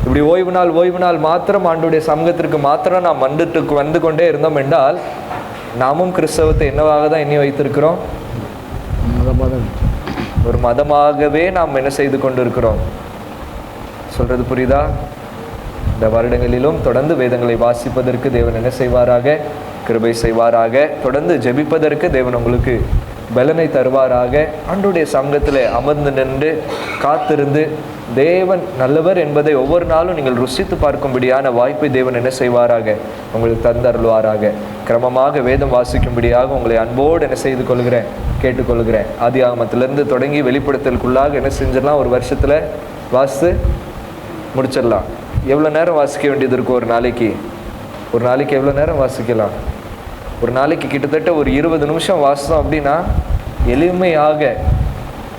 இப்படி ஓய்வு நாள் மாத்திரம் ஆண்டுடைய சமூகத்திற்கு மாத்திரம் நாம் வந்து கொண்டே இருந்தோம் என்றால் நாமும் கிறிஸ்தவத்தை என்னவாக தான் எண்ணி வைத்திருக்கிறோம்? ஒரு மதமாகவே நாம் என்ன செய்து கொண்டு இருக்கிறோம். சொல்றது புரியுதா? இந்த வருடங்களிலும் தொடர்ந்து வேதங்களை வாசிப்பதற்கு தேவன் என்ன செய்வாராக? கிருபை செய்வாராக. தொடர்ந்து ஜெபிப்பதற்கு தேவன் உங்களுக்கு பலனை தருவாராக. ஆண்டவருடைய சமூகத்தில் அமர்ந்து நின்று காத்திருந்து தேவன் நல்லவர் என்பதை ஒவ்வொரு நாளும் நீங்கள் ருசித்து பார்க்கும்படியான வாய்ப்பை தேவன் என்ன செய்வாராக, உங்களுக்கு தந்தருள்வாராக. கிரமமாக வேதம் வாசிக்கும்படியாக உங்களை அன்போடு என்ன செய்து கொள்கிறேன், கேட்டுக்கொள்கிறேன். ஆதியாகமத்திலிருந்து தொடங்கி வெளிப்படுத்தலுக்குள்ளாக என்ன செஞ்சிடலாம், ஒரு வருஷத்தில் வாசித்து முடிச்சிடலாம். எவ்வளோ நேரம் வாசிக்க வேண்டியது இருக்கும் ஒரு நாளைக்கு? ஒரு நாளைக்கு எவ்வளோ நேரம் வாசிக்கலாம்? ஒரு நாளைக்கு கிட்டத்தட்ட ஒரு 20 நிமிஷம் வாசித்தோம் அப்படின்னா எளிமையாக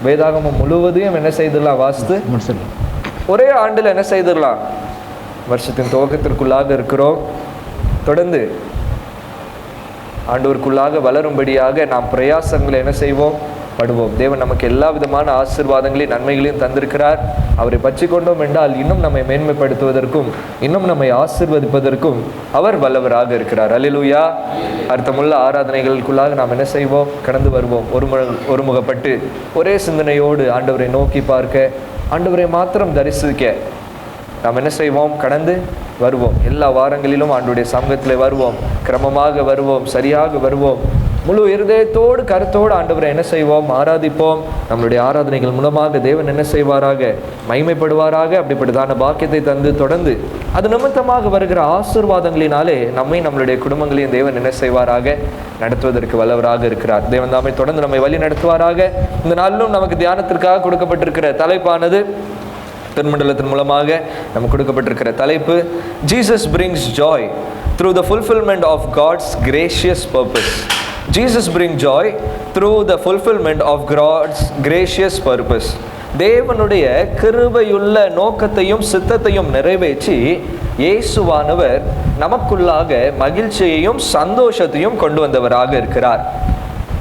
வேதாகமம் முழுவதையும் என்ன செய்திடலாம், வாசித்து முடிச்சிடலாம். ஒரே ஆண்டில் என்ன செய்திடலாம். வருஷத்தின் துவக்கத்திற்குள்ளாக இருக்கிறோம். தொடர்ந்து ஆண்டவருக்குள்ளாக வளரும்படியாக நாம் பிரயாசங்களை என்ன செய்வோம், படுவோம். தேவன் நமக்கு எல்லா விதமான ஆசீர்வாதங்களையும் நன்மைகளையும் தந்திருக்கிறார். அவரை பற்றி கொண்டோம் என்றால் இன்னும் நம்மை மேன்மைப்படுத்துவதற்கும் இன்னும் நம்மை ஆசீர்வதிப்பதற்கும் அவர் வல்லவராக இருக்கிறார். அல்லேலூயா. அர்த்தமுள்ள ஆராதனைகளுக்குள்ளாக நாம் என்ன செய்வோம், கடந்து வருவோம். ஒருமுகப்பட்டு ஒரே சிந்தனையோடு ஆண்டவரை நோக்கி பார்க்க, ஆண்டவரை மாத்திரம் தரிசிக்க நாம் என்ன செய்வோம், கடந்து வருவோம். எல்லா வாரங்களிலும் ஆண்டவருடைய சமூகத்தில் வருவோம், கிரமமாக வருவோம், சரியாக வருவோம். முழு இருதயத்தோடு கருத்தோடு ஆண்டவரை என்ன செய்வோம், ஆராதிப்போம். நம்மளுடைய ஆராதனைகள் மூலமாக தேவன் என்ன செய்வாராக, மகிமைப்படுவாராக. அப்படிப்பட்டதான பாக்கியத்தை தந்து தொடர்ந்து அது நிமித்தமாக வருகிற ஆசீர்வாதங்களினாலே நம்மை நம்மளுடைய குடும்பங்களையும் தேவன் என்ன செய்வாராக, நடத்துவதற்கு வல்லவராக இருக்கிறார். தேவன் தாமே தொடர்ந்து நம்மை வழி நடத்துவாராக. இந்த நாளிலும் நமக்கு தியானத்திற்காக கொடுக்கப்பட்டிருக்கிற தலைப்பானது, திருமண்டலத்தின் மூலமாக நமக்கு கொடுக்கப்பட்டிருக்கிற தலைப்பு, Jesus brings joy through the fulfilment of God's gracious purpose. Jesus brings joy through the fulfillment of God's gracious purpose. தேவனுடைய கிருபையுள்ள நோக்கத்தையும் சித்தத்தையும் நிறைவேற்றி இயேசுவானவர் நமக்குள்ளாக மகிழ்ச்சியையும் சந்தோஷத்தையும் கொண்டு வந்தவராக இருக்கிறார்.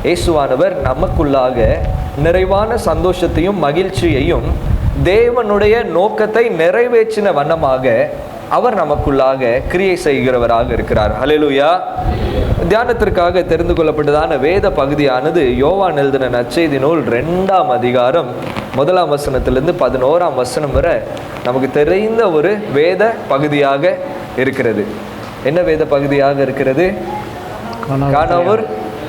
இயேசுவானவர் நமக்குள்ளாக நிறைவான சந்தோஷத்தையும் மகிழ்ச்சியையும் தேவனுடைய நோக்கத்தை நிறைவேற்றின வண்ணமாக அவர் நமக்குள்ளாக கிரியை செய்கிறவராக இருக்கிறார். அல்லேலூயா. தியானத்திற்காக தெரிந்து கொள்ளப்பட்டதான வேத பகுதியானது யோவான் எழுதின நற்செய்தி நூல் 2ஆம் அதிகாரம் 1ஆம் வசனத்திலிருந்து 11ஆம் வசனம் வரை நமக்கு தெரிந்த ஒரு வேத பகுதியாக இருக்கிறது. என்ன வேத பகுதியாக இருக்கிறது? கானாவூர்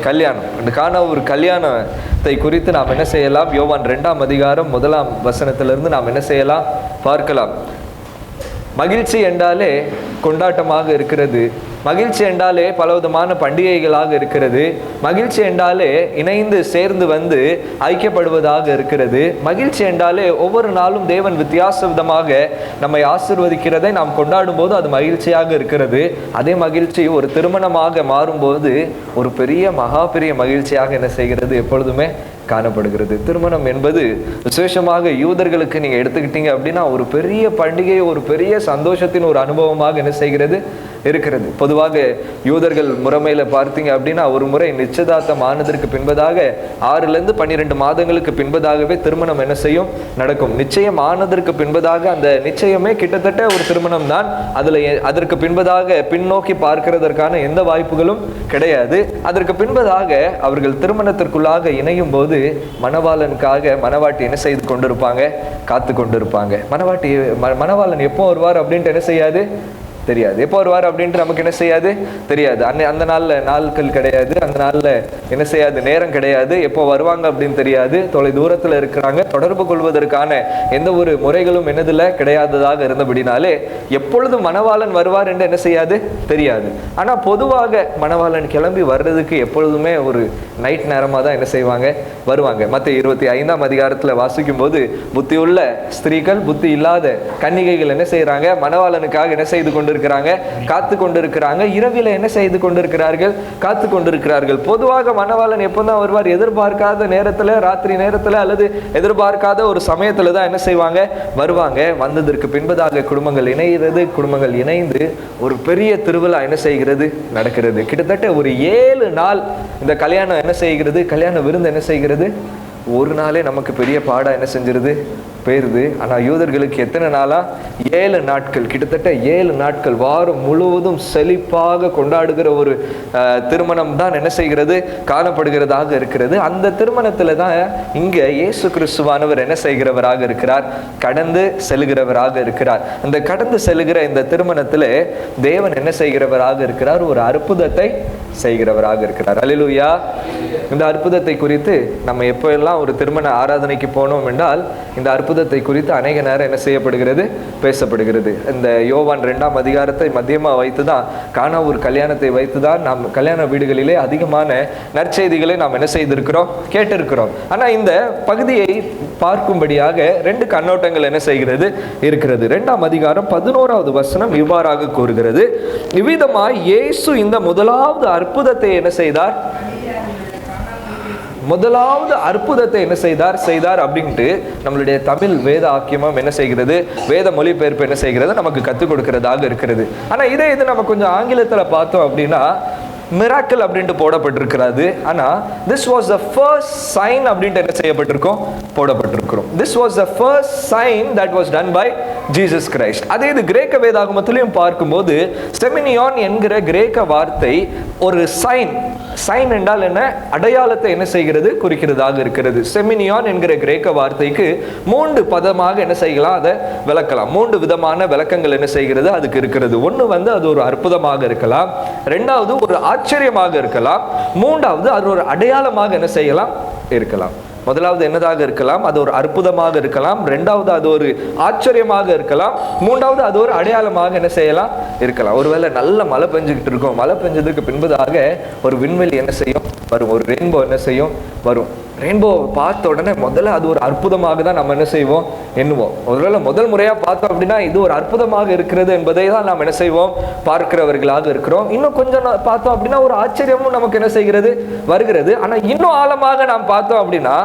கல்யாணம். இந்த கானாவூர் கல்யாணத்தை குறித்து நாம் என்ன செய்யலாம், யோவான் 2ஆம் அதிகாரம் 1ஆம் வசனத்திலிருந்து நாம் என்ன செய்யலாம், பார்க்கலாம். மகிழ்ச்சி என்றாலே கொண்டாட்டமாக இருக்கிறது. மகிழ்ச்சி என்றாலே பலவிதமான பண்டிகைகளாக இருக்கிறது. மகிழ்ச்சி என்றாலே இணைந்து சேர்ந்து வந்து ஐக்கியப்படுவதாக இருக்கிறது. மகிழ்ச்சி என்றாலே ஒவ்வொரு நாளும் தேவன் வித்தியாச விதமாக நம்மை ஆசீர்வதிக்கிறதை நாம் கொண்டாடும் போது அது மகிழ்ச்சியாக இருக்கிறது. அதே மகிழ்ச்சி ஒரு திருமணமாக மாறும்போது ஒரு பெரிய மகிழ்ச்சியாக என்ன செய்கிறது, எப்பொழுதுமே காணப்படுகிறது. திருமணம் என்பது விசேஷமாக யூதர்களுக்கு நீங்க எடுத்துக்கிட்டீங்க அப்படின்னா ஒரு பெரிய பண்டிகை, ஒரு பெரிய சந்தோஷத்தின் ஒரு அனுபவமாக என்ன செய்கிறது, இருக்கிறது. பொதுவாக யூதர்கள் முறைமையில பார்த்தீங்க அப்படின்னா ஒரு முறை நிச்சயதார்த்தம் ஆனதற்கு பின்பதாக 6லிருந்து 12 மாதங்களுக்கு பின்பதாகவே திருமணம் என்ன செய்யும், நடக்கும். நிச்சயம் ஆனதற்கு பின்பதாக அந்த நிச்சயமே கிட்டத்தட்ட ஒரு திருமணம் தான். அதற்கு பின்பதாக பின்னோக்கி பார்க்கிறதற்கான எந்த வாய்ப்புகளும் கிடையாது. அதற்கு பின்பதாக அவர்கள் திருமணத்திற்குள்ளாக இணையும் போது மணவாளனுக்காக மணவாட்டி என்ன செய்து கொண்டிருப்பாங்க, காத்து கொண்டிருப்பாங்க. மணவாளன் எப்போ வருவார் அப்படின்ட்டு என்ன செய்யாது, தெரியாது. எப்போ வருவார் அப்படின்ட்டு நமக்கு என்ன செய்யாது, தெரியாது. அந்த நாட்கள் கிடையாது, அந்த நாளில் என்ன செய்யாது, நேரம் கிடையாது. எப்போ வருவாங்க அப்படின்னு தெரியாது. தொலை தூரத்தில் இருக்கிறாங்க. தொடர்பு கொள்வதற்கான எந்த ஒரு முறைகளும் என்னதில் கிடையாததாக இருந்தபடினாலே எப்பொழுது மணவாளன் வருவார் என்று என்ன செய்யாது, தெரியாது. ஆனால் பொதுவாக மணவாளன் கிளம்பி வர்றதுக்கு எப்பொழுதுமே ஒரு நைட் நேரமாக தான் என்ன செய்வாங்க, வருவாங்க. மத்திய 25ஆம் அதிகாரத்தில் வாசிக்கும் போது புத்தியுள்ள ஸ்திரீகள், புத்தி இல்லாத கன்னிகைகள் என்ன செய்யறாங்க, மணவாளனுக்காக என்ன செய்து கொண்டு காத்து கொண்டிருக்கிறாங்க. இரவில என்ன செய்து கொண்டிருக்கிறார்கள், காத்து கொண்டிருக்கிறார்கள். பொதுவாக மணவாளன் எப்போதான் வருவார், எதிர்பார்க்காத நேரத்துல, ராத்திரி நேரத்துல அல்லது எதிர்பார்க்காத ஒரு சமயத்துல தான் என்ன செய்வாங்க, வருவாங்க. வந்ததற்கு பின்பதாக குடும்பங்கள் இணைகிறது. குடும்பங்கள் இணைந்து ஒரு பெரிய திருவிழா என்ன செய்கிறது, நடக்கிறது. கிட்டத்தட்ட ஒரு 7 நாள் இந்த கல்யாணம் என்ன செய்கிறது, கல்யாண விருந்து என்ன செய்கிறது, ஒரு நாளே நமக்கு பெரிய பாடா என்ன செஞ்சிருது போயிருது. ஆனால் யூதர்களுக்கு எத்தனை நாளா? 7 நாட்கள், கிட்டத்தட்ட 7 நாட்கள் வாரம் முழுவதும் செழிப்பாக கொண்டாடுகிற ஒரு திருமணம் தான் என்ன செய்கிறது? காணப்படுகிறதாக இருக்கிறது. அந்த திருமணத்தில் தான் இங்கே இயேசு கிறிஸ்துவானவர் என்ன செய்கிறவராக இருக்கிறார்? கடந்து செல்கிறவராக இருக்கிறார். இந்த கடந்து செல்கிற இந்த திருமணத்தில் தேவன் என்ன செய்கிறவராக இருக்கிறார்? ஒரு அற்புதத்தை செய்கிறவராக இருக்கிறார். அல்லேலூயா. இந்த அற்புதத்தை குறித்து நம்ம எப்போ எல்லாம் ஒரு திருமண ஆராதனைக்கு போனோம் என்றால் இந்த அற்புதத்தை குறித்து அநேக நேரம் என்ன செய்யப்படுகிறது? பேசப்படுகிறது. இந்த யோவான் 2ஆம் அதிகாரத்தை மத்தியமாக வைத்து தான், கானாவூர் கல்யாணத்தை வைத்து தான் நாம் கல்யாண வீடுகளிலே அதிகமான நற்செய்திகளை நாம் என்ன செய்திருக்கிறோம்? கேட்டிருக்கிறோம். ஆனால் இந்த பகுதியை பார்க்கும்படியாக 2 கண்ணோட்டங்கள் என்ன செய்கிறது? இருக்கிறது. 2ஆம் அதிகாரம் 11வது வசனம் இவ்வாறாக கூறுகிறது, இவ்விதமாய் இயேசு இந்த முதலாவது அற்புதத்தை என்ன செய்தார்? முதலாவது அற்புதத்தை என்ன செய்தார் அப்படின்ட்டு நம்மளுடைய தமிழ் வேத ஆக்கியமம் என்ன செய்கிறது? வேத மொழிபெயர்ப்பு என்ன செய்கிறது? நமக்கு கற்றுக் கொடுக்கிறதாக இருக்கிறது. ஆனால் இதே இது நம்ம கொஞ்சம் ஆங்கிலத்தில் பார்த்தோம் அப்படின்னா மிராக்கிள் அப்படின்ட்டு போடப்பட்டிருக்கிறது. ஆனால் this was the first sign அப்படின்ட்டு என்ன செய்யப்பட்டிருக்கோம்? போடப்பட்டிருக்கிறோம். This was the first sign that was done by Jesus Christ. அதே இது கிரேக்க வேதாகமத்திலையும் பார்க்கும்போது செமினியான் என்கிற கிரேக்க வார்த்தை ஒரு சைன். சைன் என்றால் என்ன? அடையாளத்தை என்ன செய்கிறது? குறிக்கிறதாக இருக்கிறது. செமினியான் என்கிற கிரேக்க வார்த்தைக்கு 3 பதமாக என்ன செய்யலாம்? அதை விளக்கலாம். 3 விதமான விளக்கங்கள் என்ன செய்கிறது? அதுக்கு இருக்கிறது. ஒன்று அது ஒரு அற்புதமாக இருக்கலாம், 2வது ஒரு ஆச்சரியமாக இருக்கலாம், 3வது அது ஒரு அடையாளமாக என்ன செய்யலாம்? இருக்கலாம். முதலாவது என்னதாக இருக்கலாம்? அது ஒரு அற்புதமாக இருக்கலாம், 2வது அது ஒரு ஆச்சரியமாக இருக்கலாம், 3வது அது ஒரு அடையாளமாக என்ன செய்யலாம்? இருக்கலாம். ஒருவேளை நல்ல மழை பெஞ்சுக்கிட்டு இருக்கும், மழை பெஞ்சதுக்கு பின்பதாக ஒரு விண்வெளி என்ன செய்யும்? வரும். ஒரு ரெயின்போ என்ன செய்யும்? வரும். ரெயின்போவை பார்த்த உடனே முதல்ல அது ஒரு அற்புதமாக தான் நம்ம என்ன செய்வோம்? எண்ணுவோம். ஒருவேளை முதல் முறையாக பார்த்தோம் அப்படின்னா இது ஒரு அற்புதமாக இருக்கிறது என்பதை தான் நாம் என்ன செய்வோம்? பார்க்கிறவர்களாக இருக்கிறோம். இன்னும் கொஞ்சம் பார்த்தோம் அப்படின்னா ஒரு ஆச்சரியமும் நமக்கு என்ன செய்கிறது? வருகிறது. ஆனால் இன்னும் ஆழமாக நாம் பார்த்தோம் அப்படின்னா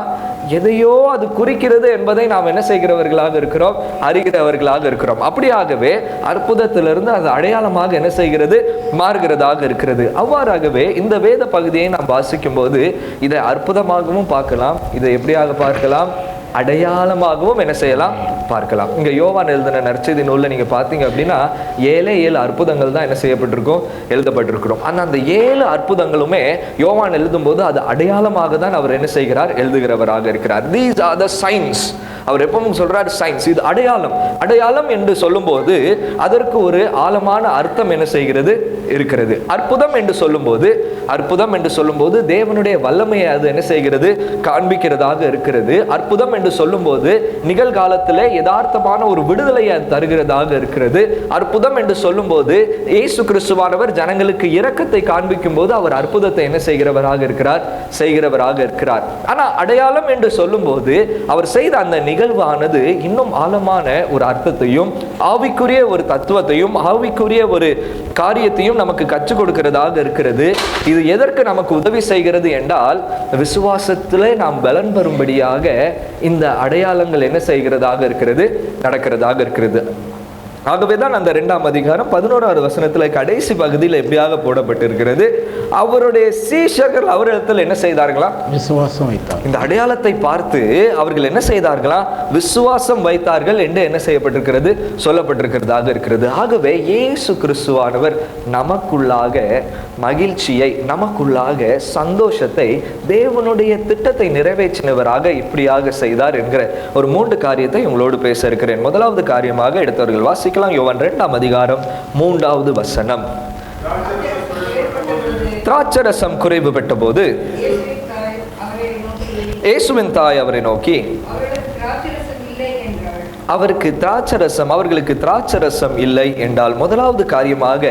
எதையோ அது குறிக்கிறது என்பதை நாம் என்ன செய்கிறவர்களாக இருக்கிறோம்? அறிகிறவர்களாக இருக்கிறோம். அப்படியாகவே அற்புதத்திலிருந்து அது அடையாளமாக என்ன செய்கிறது? மாறுகிறதாக இருக்கிறது. அவ்வாறாகவே இந்த வேத பகுதியை நாம் வாசிக்கும் போது இதை அற்புதமாகவும் பார்க்கலாம், இதை எப்படியாக பார்க்கலாம்? அடையாளமாகவும் என்ன செய்யலாம்? பார்க்கலாம். இங்க யோவான் எழுதின நற்செய்தி நூலில் நீங்க பார்த்தீங்க அப்படின்னா 7 அற்புதங்கள் தான் என்ன செய்யப்பட்டிருக்கும்? எழுதப்பட்டிருக்கிறோம். ஆனால் அந்த 7 அற்புதங்களுமே யோவான் எழுதும் போது அது அடையாளமாக தான் அவர் என்ன செய்கிறார்? எழுதுகிறவராக இருக்கிறார். These are the signs. அவர் எப்பவும் சொல்றார் சயின்ஸ், இது அடையாளம். அடையாளம் என்று சொல்லும்போது அதற்கு ஒரு ஆழமான அர்த்தம் என்ன செய்கிறது? இருக்கிறது. அற்புதம் என்று சொல்லும்போது தேவனுடைய வல்லமையை அது என்ன செய்கிறது? காண்பிக்கிறதாக இருக்கிறது. அற்புதம் என்று சொல்லும்போது நிகழ்காலத்திலே யதார்த்தமான ஒரு விடுதலையை தருகிறதாக இருக்கிறது. அற்புதம் என்று சொல்லும்போது இயேசு கிறிஸ்துவானவர் ஜனங்களுக்கு இரக்கத்தை காண்பிக்கும் போது அவர் அற்புதத்தை என்ன செய்கிறவராக இருக்கிறார். ஆனா அடையாளம் என்று சொல்லும்போது அவர் செய்த அந்த நிகழ்வானது இன்னும் ஆழமான ஒரு அர்த்தத்தையும் ஆவிக்குரிய ஒரு தத்துவத்தையும் ஆவிக்குரிய ஒரு காரியத்தையும் நமக்கு கற்றுக் கொடுக்கிறதாக இருக்கிறது. இது எதற்கு நமக்கு உதவி செய்கிறது என்றால் விசுவாசத்திலே நாம் பலன் பெறும்படியாக இந்த அடையாளங்கள் என்ன செய்கிறதாக இருக்கிறது? நடக்கிறதாக இருக்கிறது. ஆகவேதான் அந்த 2ஆம் அதிகாரம் 11வது வசனத்துல கடைசி பகுதியில் எப்படியாக போடப்பட்டிருக்கிறது? அவருடைய சீஷர்கள் அவரிடத்தில் என்ன செய்தார்களா? விசுவாசம் வைத்தார். இந்த அடையாளத்தை பார்த்து அவர்கள் என்ன செய்தார்களா? விசுவாசம் வைத்தார்கள் என்று என்ன செய்யப்பட்டிருக்கிறது? சொல்லப்பட்டிருக்கிறதாக இருக்கிறது. ஆகவே இயேசு கிறிஸ்துவானவர் நமக்குள்ளாக மகிழ்ச்சியை, நமக்குள்ளாக சந்தோஷத்தை, தேவனுடைய திட்டத்தை நிறைவேற்றினவராக இப்படியாக செய்தார் என்கிற ஒரு 3 காரியத்தை உங்களோடு பேச இருக்கிறேன். முதலாவது காரியமாக எடுத்தவர்கள் வாசிக்கலாம். யோவான் 2ஆம் அதிகாரம் 3வது வசனம். திராட்சரசம் குறைவு பெற்ற போது இயேசுவின் தாய் அவரை நோக்கி அவர்களுக்கு திராட்சரசம் இல்லை என்றால் முதலாவது காரியமாக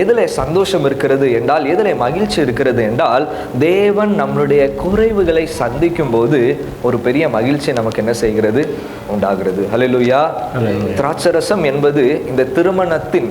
எதில் சந்தோஷம் இருக்கிறது என்றால், எதில் மகிழ்ச்சி இருக்கிறது என்றால், தேவன் நம்மளுடைய குறைவுகளை சந்திக்கும் போது ஒரு பெரிய மகிழ்ச்சி நமக்கு என்ன செய்கிறது? உண்டாகிறது. ஹல்லேலூயா. திராட்சரசம் என்பது இந்த திருமணத்தின்,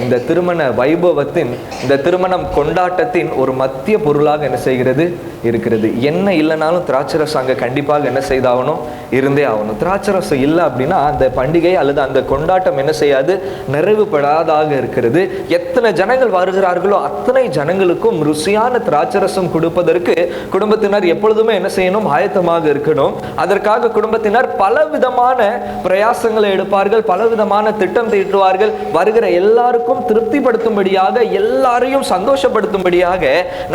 இந்த திருமண வைபவத்தின், இந்த திருமணம் கொண்டாட்டத்தின் ஒரு மத்திய பொருளாக என்ன செய்கிறது? இருக்கிறது. என்ன இல்லைனாலும் திராட்சரசம் அங்கே கண்டிப்பாக என்ன செய்தாகணும்? இருந்தே ஆகணும். திராட்சரசம் இல்லை அப்படின்னா அந்த பண்டிகை அல்லது அந்த கொண்டாட்டம் என்ன செய்யாது, நிறைவுபடாதாக இருக்கிறது. எத்தனை ஜனங்கள் வருகிறார்களோ அத்தனை ஜனங்களுக்கும் ருசியான திராட்சரசம் கொடுப்பதற்கு குடும்பத்தினர் எப்பொழுதுமே என்ன செய்யணும், ஆயத்தமாக இருக்கணும். அதற்காக குடும்பத்தினர் பலவிதமான பிரயாசங்களை எடுப்பார்கள், பலவிதமான திட்டம் தீட்டுவார்கள். வருகிற எல்லாருக்கும் திருப்திப்படுத்தும்படியாக, எல்லாரையும் சந்தோஷப்படுத்தும்படியாக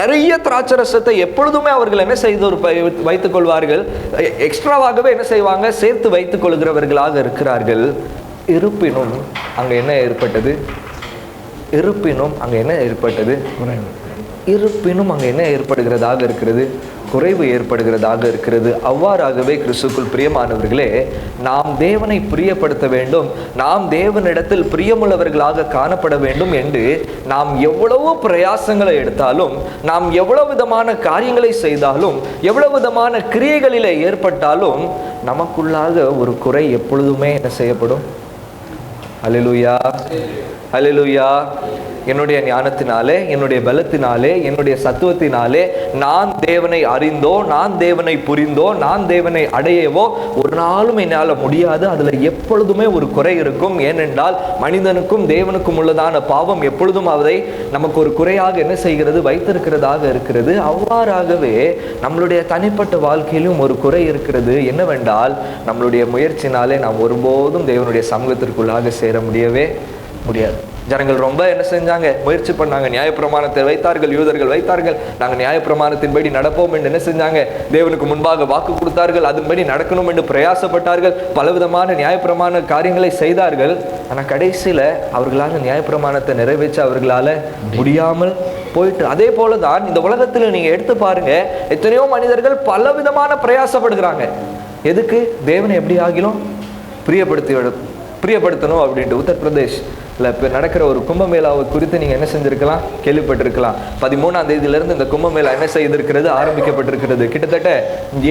நிறைய திராட்சரசத்தை எப்பொழுதுமே அவர்கள் என்ன செய்து வைத்துக் கொள்வார்கள். எக்ஸ்ட்ராவாகவே என்ன செய்வாங்க, சேர்த்து வைத்துக் கொள்கிறவர்களாக இருக்கிறார்கள். இருப்பினும் அங்க என்ன ஏற்பட்டது, இருப்பினும் அங்க என்ன ஏற்பட்டது, இருப்பினும் அங்க என்ன ஏற்படுகிறதாக இருக்கிறது, குறைவு ஏற்படுகிறதாக இருக்கிறது. அவ்வாறாகவே கிறிஸ்துக்குள் பிரியமானவர்களே, நாம் தேவனை பிரியப்படுத்த வேண்டும், நாம் தேவனிடத்தில் பிரியமுள்ளவர்களாக காணப்பட வேண்டும் என்று நாம் எவ்வளவு பிரயாசங்களை எடுத்தாலும், நாம் எவ்வளவு விதமான காரியங்களை செய்தாலும், எவ்வளவு விதமான கிரியைகளிலே ஏற்பட்டாலும் நமக்குள்ளாக ஒரு குறை எப்பொழுதுமே என்ன செய்யப்படும். அல்லேலூயா, அல்லேலூயா. என்னுடைய ஞானத்தினாலே, என்னுடைய பலத்தினாலே, என்னுடைய சத்துவத்தினாலே நான் தேவனை அறிந்தோ, நான் தேவனை புரிந்தோ, நான் தேவனை அடையவோ ஒரு நாளும் என்னால் முடியாது. அதில் எப்பொழுதுமே ஒரு குறை இருக்கும். ஏனென்றால் மனிதனுக்கும் தேவனுக்கும் உள்ளதான பாவம் எப்பொழுதும் அதை நமக்கு ஒரு குறையாக என்ன செய்கிறது, வைத்திருக்கிறதாக இருக்கிறது. அவ்வாறாகவே நம்மளுடைய தனிப்பட்ட வாழ்க்கையிலும் ஒரு குறை இருக்கிறது. என்னவென்றால் நம்மளுடைய முயற்சினாலே நாம் ஒருபோதும் தேவனுடைய சமூகத்திற்குள்ளாக சேர முடியவே முடியாது. ஜனங்கள் ரொம்ப என்ன செஞ்சாங்க, முயற்சி பண்ணாங்க, நியாயப்பிரமாணத்தை வைத்தார்கள், யூதர்கள் வைத்தார்கள், நாங்கள் நியாயப்பிரமாணத்தின்படி நடப்போம் என்று என்ன செஞ்சாங்க, தேவனுக்கு முன்பாக வாக்கு கொடுத்தார்கள், அதன்படி நடக்கணும் என்று பிரயாசப்பட்டார்கள், பலவிதமான நியாயப்பிரமாண காரியங்களை செய்தார்கள். ஆனால் கடைசியில் அவர்களால் நியாயப்பிரமாணத்தை நிறைவேற்ற அவர்களால் முடியாமல் போயிட்டு. அதே போல தான் இந்த உலகத்தில் நீங்கள் எடுத்து பாருங்க, எத்தனையோ மனிதர்கள் பலவிதமான பிரயாசப்படுகிறாங்க. எதுக்கு, தேவனை எப்படி ஆகிலும் பிரியப்படுத்தணும் அப்படின்ட்டு. உத்தரப்பிரதேஷ் இப்போ நடக்கிற ஒரு கும்பமேளாவை குறித்து நீங்கள் என்ன செஞ்சுருக்கலாம், கேள்விப்பட்டிருக்கலாம். 13ஆம் தேதியிலிருந்து இந்த கும்பமேளா என்ன செய்திருக்கிறது, ஆரம்பிக்கப்பட்டிருக்கிறது. கிட்டத்தட்ட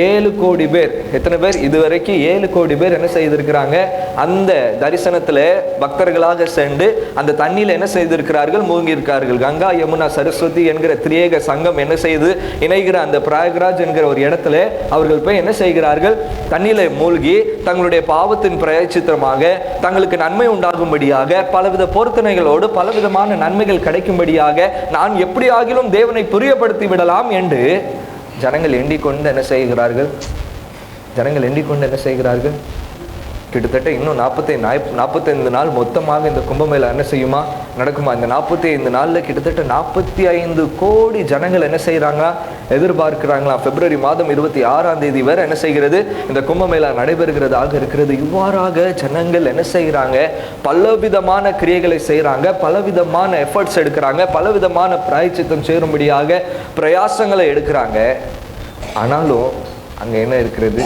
7 கோடி பேர், எத்தனை பேர் இதுவரைக்கும் 7 கோடி பேர் என்ன செய்திருக்கிறாங்க, அந்த தரிசனத்தில் பக்தர்களாக சென்று அந்த தண்ணியில் என்ன செய்திருக்கிறார்கள், மூழ்கியிருக்கார்கள். கங்கா யமுனா சரஸ்வதி என்கிற திரியேக சங்கம் என்ன செய்து இணைகிற அந்த பிரயாக்ராஜ் என்கிற ஒரு இடத்துல அவர்கள் போய் என்ன செய்கிறார்கள், தண்ணியில மூழ்கி தங்களுடைய பாவத்தின் பிரயச்சித்தமாக தங்களுக்கு நன்மை உண்டாகும்படியாக பலவித பொருத்தனைகளோடு பலவிதமான நன்மைகள் கிடைக்கும்படியாக நான் எப்படி ஆகிலும் தேவனை புரியப்படுத்தி விடலாம் என்று ஜனங்கள் எண்ணிக்கொண்டு என்ன செய்கிறார்கள், ஜனங்கள் எண்ணிக்கொண்டு என்ன செய்கிறார்கள். கிட்டத்தட்ட இன்னும் 45 நாள் மொத்தமாக இந்த கும்பமேளா என்ன செய்யுமா, நடக்குமா. இந்த 45 நாளில் கிட்டத்தட்ட 45 கோடி ஜனங்கள் என்ன செய்கிறாங்க, எதிர்பார்க்கிறாங்களா. பிப்ரவரி மாதம் 26ஆம் தேதி வரை என்ன செய்கிறது, இந்த கும்பமேளா நடைபெறுகிறதாக இருக்கிறது. இவ்வாறாக ஜனங்கள் என்ன செய்கிறாங்க, பலவிதமான கிரியைகளை செய்கிறாங்க, பலவிதமான எஃபர்ட்ஸ் எடுக்கிறாங்க, பலவிதமான பிராயச்சித்தம் சேரும்படியாக பிரயாசங்களை எடுக்கிறாங்க. ஆனாலும் அங்கே என்ன இருக்கிறது,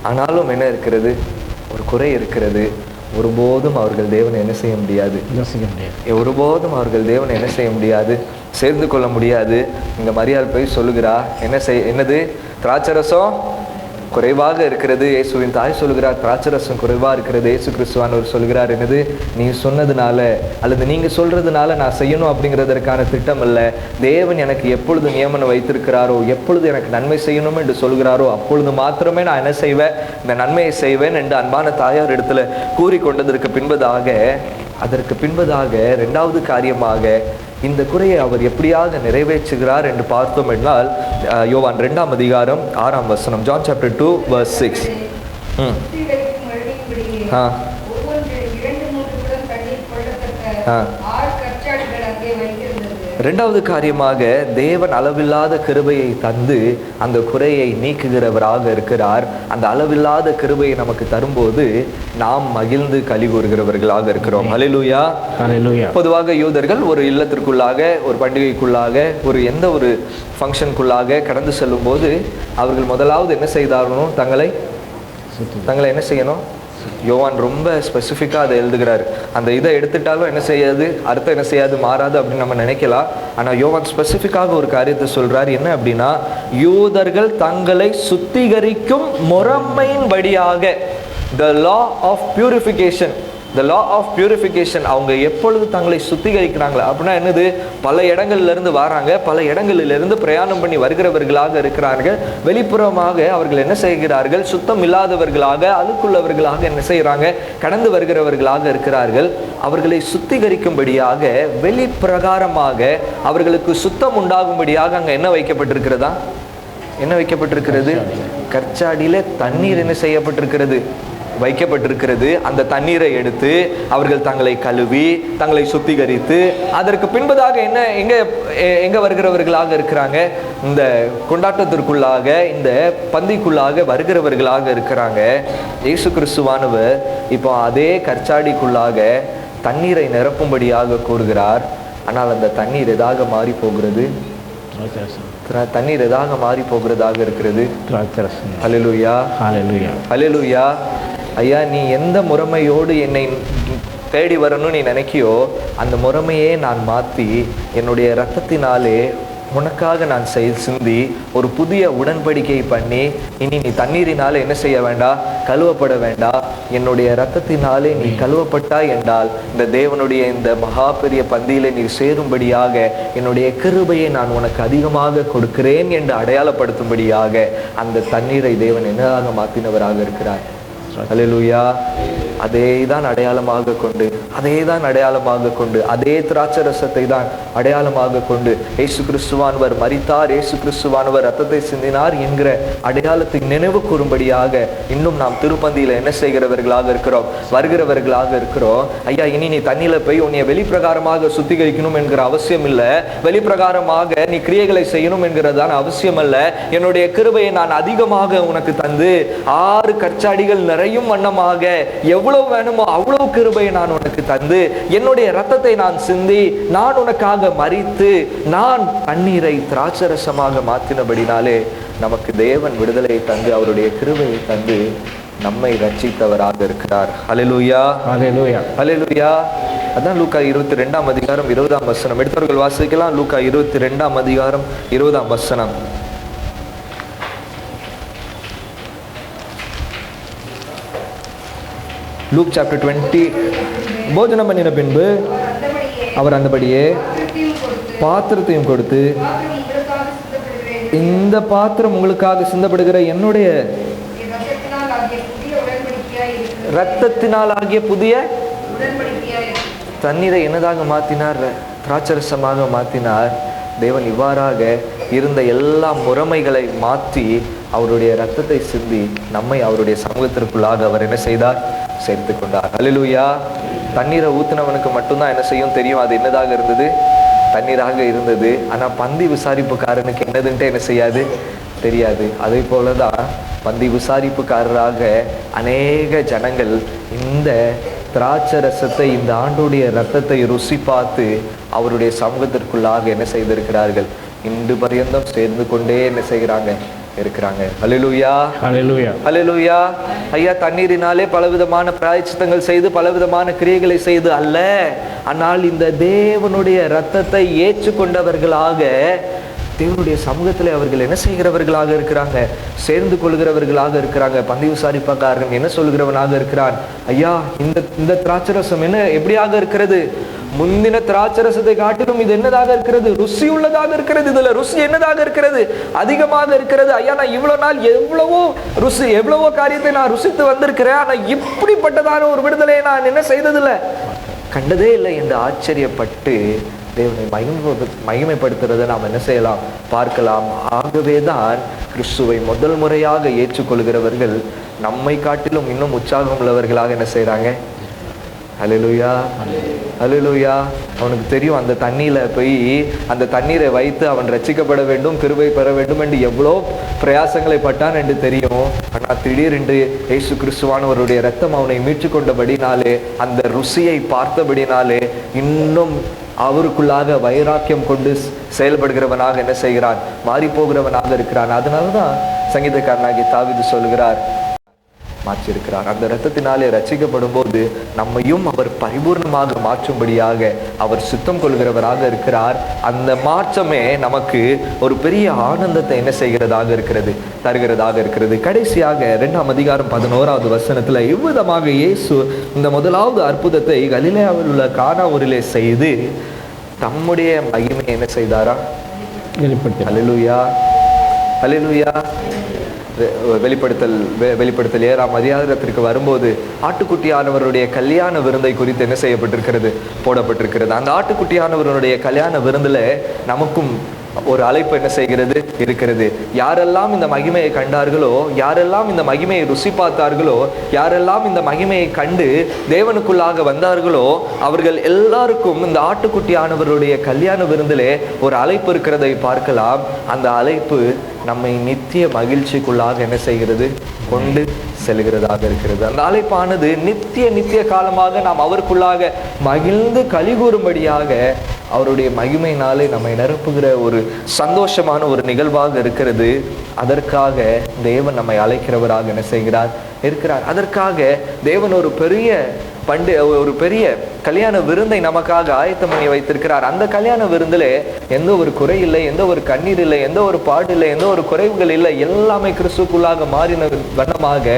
ஆனாலும் என்ன இருக்கிறது, ஒரு குறை இருக்கிறது. ஒருபோதும் அவர்கள் தேவனை என்ன செய்ய முடியாது, ஒருபோதும் அவர்கள் தேவனை என்ன செய்ய முடியாது, சேர்ந்து கொள்ள முடியாது. இங்க மரியாள் போய் சொல்லுகிறா, என்னது திராட்சரசம் குறைவாக இருக்கிறது. இயேசுவின் தாய் சொல்லுகிறார், திராட்சரசம் குறைவாக இருக்கிறது. இயேசு கிறிஸ்துவானவர் சொல்கிறார், என்னது நீ சொன்னதுனால அல்லது நீங்கள் சொல்கிறதுனால நான் செய்யணும் அப்படிங்கிறதற்கான திட்டம் இல்லை. தேவன் எனக்கு எப்பொழுது நியமனம் வைத்திருக்கிறாரோ, எப்பொழுது எனக்கு நன்மை செய்யணும் என்று சொல்கிறாரோ அப்பொழுது மாத்திரமே நான் என்ன செய்வேன், இந்த நன்மையை செய்வேன் என்று அன்பான தாயார் இடத்துல கூறிக்கொண்டதற்கு பின்பதாக 2வது காரியமாக இந்த குறையை அவர் எப்படியாக நிறைவேற்றுகிறார் என்று பார்த்தோம் என்றால், யோவான் 2ஆம் அதிகாரம் 6ஆம் வசனம், John chapter 2 verse 6. இரண்டாவது காரியமாக தேவன் அளவில்லாத கிருபையை தந்து அந்த குறையை நீக்குகிறவராக இருக்கிறார். அந்த அளவில்லாத கிருபையை நமக்கு தரும்போது நாம் மகிழ்ந்து களி கூறுகிறவர்களாக இருக்கிறோம். ஹல்லேலூயா, ஹல்லேலூயா. பொதுவாக யூதர்கள் ஒரு இல்லத்திற்குள்ளாக, ஒரு பண்டிகைக்குள்ளாக, ஒரு எந்த ஒரு ஃபங்க்ஷனுக்குள்ளாக கடந்து செல்லும் போது அவர்கள் முதலாவது என்ன செய்தாலும் தங்களை என்ன செய்யணும். யோவான் ரொம்ப ஸ்பெசிஃபிக்காக அதை எழுதுகிறார். அந்த இதை எடுத்துட்டாலும் என்ன செய்யாது, அர்த்தம் என்ன செய்யாது, மாறாது அப்படின்னு நம்ம நினைக்கலாம். ஆனால் யோவான் ஸ்பெசிஃபிக்காக ஒரு காரியத்தை சொல்றார். என்ன அப்படின்னா, யூதர்கள் தங்களை சுத்திகரிக்கும் முறைமையின் படியாக, the law of purification, the law of purification. அவங்க எப்பொழுது தங்களை சுத்திகரிக்கிறாங்களா அப்படின்னா என்னது? பல இடங்கள்ல இருந்து வராங்க, பல இடங்களிலிருந்து பிரயாணம் பண்ணி வருகிறவர்களாக இருக்கிறார்கள். வெளிப்புறமாக அவர்கள் என்ன செய்கிறார்கள்? சுத்தம் இல்லாதவர்களாக, அழுக்குள்ளவர்களாக என்ன செய்யறாங்க? கடந்து வருகிறவர்களாக இருக்கிறார்கள். அவர்களை சுத்திகரிக்கும்படியாக வெளிப்பிரகாரமாக அவர்களுக்கு சுத்தம் உண்டாகும்படியாக அங்க என்ன வைக்கப்பட்டிருக்கிறதா? என்ன வைக்கப்பட்டிருக்கிறது? கற்சாடியில தண்ணீர் என்ன செய்யப்பட்டிருக்கிறது? வைக்கப்பட்டிருக்கிறது. அந்த தண்ணீரை எடுத்து அவர்கள் தங்களை கழுவி தங்களை சுத்திகரித்து அதற்கு பின்பதாக என்ன எங்க வருகிறவர்களாக இருக்கிறாங்க? இந்த கொண்டாட்டத்திற்குள்ளாக, இந்த பந்திக்குள்ளாக வருகிறவர்களாக இருக்கிறாங்க. இயேசு கிறிஸ்துவானவர் இப்போ அதே கற்சாடிக்குள்ளாக தண்ணீரை நிரப்பும்படியாக கூறுகிறார். ஆனால் அந்த தண்ணீர் எதாக மாறி போகிறது? தண்ணீர் எதாக மாறி போகிறதாக இருக்கிறது? ஹல்லேலூயா, ஹல்லேலூயா, ஹல்லேலூயா. ஐயா, நீ எந்த முறைமையோடு என்னை தேடி வரணும்னு நீ நினைக்கியோ அந்த முறைமையே நான் மாற்றி என்னுடைய இரத்தத்தினாலே உனக்காக நான் சிந்தி ஒரு புதிய உடன்படிக்கை பண்ணி, இனி நீ தண்ணீரினாலே என்ன செய்ய வேண்டாம்? கழுவப்பட வேண்டாம். என்னுடைய இரத்தத்தினாலே நீ கழுவப்பட்டாய் என்றால் இந்த தேவனுடைய இந்த மகா பெரிய பந்தியிலே நீ சேரும்படியாக என்னுடைய கிருபையை நான் உனக்கு அதிகமாக கொடுக்கிறேன் என்று அடையாளப்படுத்தும்படியாக அந்த தண்ணீரை தேவன் என்னதாக மாற்றினவராக இருக்கிறார். ஹல்லேலூயா. அதே தான் அடையாளமாக கொண்டு அதே திராட்சரசத்தை தான் அடையாளமாக கொண்டு இயேசு கிறிஸ்துவானவர் மரித்தார், இயேசு கிறிஸ்துவானவர் ரத்தத்தை சிந்தினார் என்கிற அடையாளத்தை நினைவு கூறும்படியாக இன்னும் நாம் திருப்பந்தியில என்ன செய்கிறவர்களாக இருக்கிறோம்? வருகிறவர்களாக இருக்கிறோம். ஐயா, இனி நீ தண்ணியில போய் உன்னை வெளிப்பிரகாரமாக சுத்திகரிக்கணும் என்கிற அவசியம் இல்லை. வெளிப்பிரகாரமாக நீ கிரியைகளை செய்யணும் என்கிறதான அவசியம் அல்ல. என்னுடைய கிருபையை நான் அதிகமாக உனக்கு தந்து 6 கற்சாடிகள் நிறையும் வண்ணமாக எவ்வளவு வேணுமோ அவ்வளவு கிருபையை நான் உனக்கு தந்து என்னுடைய இரத்தத்தை நான் சிந்தி நான் உனக்காக மரித்து நான் தண்ணீரை திராட்சரசமாக மாற்றினபடினாலே நமக்கு தேவன் விடுதலையை தந்து அவருடைய கிருபையை தந்து நம்மை ரட்சித்தவராக இருக்கிறார். ஹல்லேலூயா, ஹல்லேலூயா, ஹல்லேலூயா. அதான் லூக்கா 22ஆம் அதிகாரம் 20ஆம் வசனம். எடுத்தவர்கள் வாசிக்கலாம். லூக்கா 22ஆம் அதிகாரம் 20ஆம் வசனம். Look chapter 20. போஜனம் பண்ணின பின்பு அவர் அந்தபடியே பாத்திரத்தையும் கொடுத்து, இந்த பாத்திரம் உங்களுக்காக சிந்தப்படுகிற என்னுடைய இரத்தத்தினால் ஆகிய புதிய தண்ணீரை என்னதாக மாற்றினார்? திராட்சரசமாக மாற்றினார். தேவன் இவ்வாறாக இருந்த எல்லா முறைமைகளை மாற்றி அவருடைய இரத்தத்தை சிந்தி நம்மை அவருடைய சமூகத்திற்குள்ளாக அவர் என்ன செய்தார்? சேர்த்து கொண்டார். ஹல்லேலூயா. தண்ணீரை ஊத்தினவனுக்கு மட்டும்தான் என்ன செய்யும் தெரியும், அது என்னதாக இருந்தது? தண்ணீராக இருந்தது. ஆனால் பந்தி விசாரிப்புக்காரனுக்கு என்னதுன்ட்டு என்ன செய்யாது? தெரியாது. அதே போலதான் பந்தி விசாரிப்புக்காரராக அநேக ஜனங்கள் இந்த திராட்சரசத்தை, இந்த ஆண்டுடைய இரத்தத்தை ருசி பார்த்து அவருடைய சமூகத்திற்குள்ளாக என்ன செய்திருக்கிறார்கள்? இன்று பர்யந்தம் சேர்ந்து கொண்டே என்ன செய்கிறாங்க? இருக்கிறாங்க. ஹல்லேலூயா, ஹல்லேலூயா, ஹல்லேலூயா. ஐயா, தண்ணீரினாலே பலவிதமான பிராயச்சித்தங்கள் செய்து பலவிதமான கிரியைகளை செய்து அல்ல, ஆனால் இந்த தேவனுடைய இரத்தத்தை ஏற்றுக்கொண்டவர்களாக தேவனுடைய சமூகத்தில் அவர்கள் என்ன செய்கிறவர்களாக இருக்கிறாங்க? சேர்ந்து கொள்கிறவர்களாக இருக்கிறாங்க. பந்தி விசாரிப்பாக்காரன் என்ன சொல்கிறவனாக இருக்கிறான்? ஐயா, இந்த திராட்சரசம் என்ன எப்படியாக இருக்கிறது? முந்தின திராட்சரசத்தை காட்டிலும் இது என்னதாக இருக்கிறது? ருசி உள்ளதாக இருக்கிறது. இதுல ருசி என்னதாக இருக்கிறது? அதிகமாக இருக்கிறது. ஐயா, நான் இவ்வளவு நாள் எவ்வளவோ காரியத்தை நான் ருசித்து வந்திருக்கிறேன், ஆனா இப்படிப்பட்டதான ஒரு விடுதலையை நான் என்ன செய்ததில்லை, கண்டதே இல்லை என்று ஆச்சரியப்பட்டு தேவனை மகிமைப்படுத்துறதை நாம் என்ன செய்யலாம்? பார்க்கலாம். ஆகவேதான் கிறிஸ்துவை முதல் முறையாக ஏற்றுக்கொள்கிறவர்கள் நம்மை காட்டிலும் இன்னும் உற்சாகம் உள்ளவர்களாக என்ன செய்றாங்க? ஹல்லேலூயா, ஹல்லேலூயா. அவனுக்கு தெரியும் அந்த தண்ணியில போய் அந்த தண்ணீரை வைத்து அவன் ரட்சிக்கப்பட வேண்டும், கிருபை பெற வேண்டும் என்று எவ்வளோ பிரயாசங்களை பட்டான் என்று தெரியும். ஆனால் திடீரென்று இயேசு கிறிஸ்துவானவருடைய இரத்தம் அவனை மீட்டு கொண்டபடினாலே, அந்த ருசியை பார்த்தபடினாலே இன்னும் அவருக்குள்ளாக வைராக்கியம் கொண்டு செயல்படுகிறவனாக என்ன செய்கிறான்? மாறி போகிறவனாக இருக்கிறான். அதனாலதான் சங்கீதக்காரனாகிய தாவீது சொல்கிறார், மாற்றியிருக்கிறார். அந்த இரத்தத்தினாலே ரட்சிக்கப்படும் போது நம்மையும் அவர் பரிபூர்ணமாக மாற்றும்படியாக அவர் சுத்தம் கொள்கிறவராக இருக்கிறார். அந்த மாற்றமே நமக்கு ஒரு பெரிய ஆனந்தத்தை என்ன செய்கிறதாக இருக்கிறது, தருகிறதாக இருக்கிறது. கடைசியாக 2ஆம் அதிகாரம் 11வது வசனத்துல இவ்விதமாக இயேசு இந்த முதலாவது அற்புதத்தை கலிலேயாவில் உள்ள கானா ஊரிலே செய்து தம்முடைய மகிமை என்ன செய்தாரா? அல்லேலூயா, அல்லேலூயா. வெளிப்படுத்தல் 7ஆம் அதிகாரத்திற்கு வரும்போது ஆட்டுக்குட்டியானவருடைய கல்யாண விருந்தை குறித்து என்ன செய்யப்பட்டிருக்கிறது, போடப்பட்டிருக்கிறது. அந்த ஆட்டுக்குட்டியானவருடைய கல்யாண விருந்துல நமக்கும் ஒரு அழைப்பு என்ன செய்கிறது இருக்கிறது. யாரெல்லாம் இந்த மகிமையை கண்டார்களோ, யாரெல்லாம் இந்த மகிமையை ருசி பார்த்தார்களோ, யாரெல்லாம் இந்த மகிமையை கண்டு தேவனுக்குள்ளாக வந்தார்களோ, அவர்கள் எல்லாருக்கும் இந்த ஆட்டுக்குட்டியானவருடைய கல்யாண விருந்திலே ஒரு அழைப்பு இருக்கிறதை பார்க்கலாம். அந்த அழைப்பு நம்மை நித்திய மகிழ்ச்சிக்குள்ளாக என்ன செய்கிறது, கொண்டு செல்கிறதாக இருக்கிறது. அந்த அழைப்பானது நித்திய காலமாக நாம் அவருக்குள்ளாக மகிழ்ந்து கலிகூறும்படியாக அவருடைய மகிமையினாலே நம்மை நிரப்புகிற ஒரு சந்தோஷமான ஒரு நிகழ்வாக இருக்கிறது. அதற்காக தேவன் நம்மை அழைக்கிறவராக என்ன செய்கிறார், இருக்கிறார். அதற்காக தேவன் ஒரு பெரிய கல்யாண விருந்தை நமக்காக ஆயத்தம் பண்ணி வைத்திருக்கிறார். அந்த கல்யாண விருந்திலே எந்த ஒரு குறை இல்லை, எந்த ஒரு கண்ணீர் இல்லை, எந்த ஒரு பாடு இல்லை, எந்த ஒரு குறைவுகள் இல்லை. எல்லாமே கிறிஸ்துக்குள்ளாக மாறின வண்ணமாக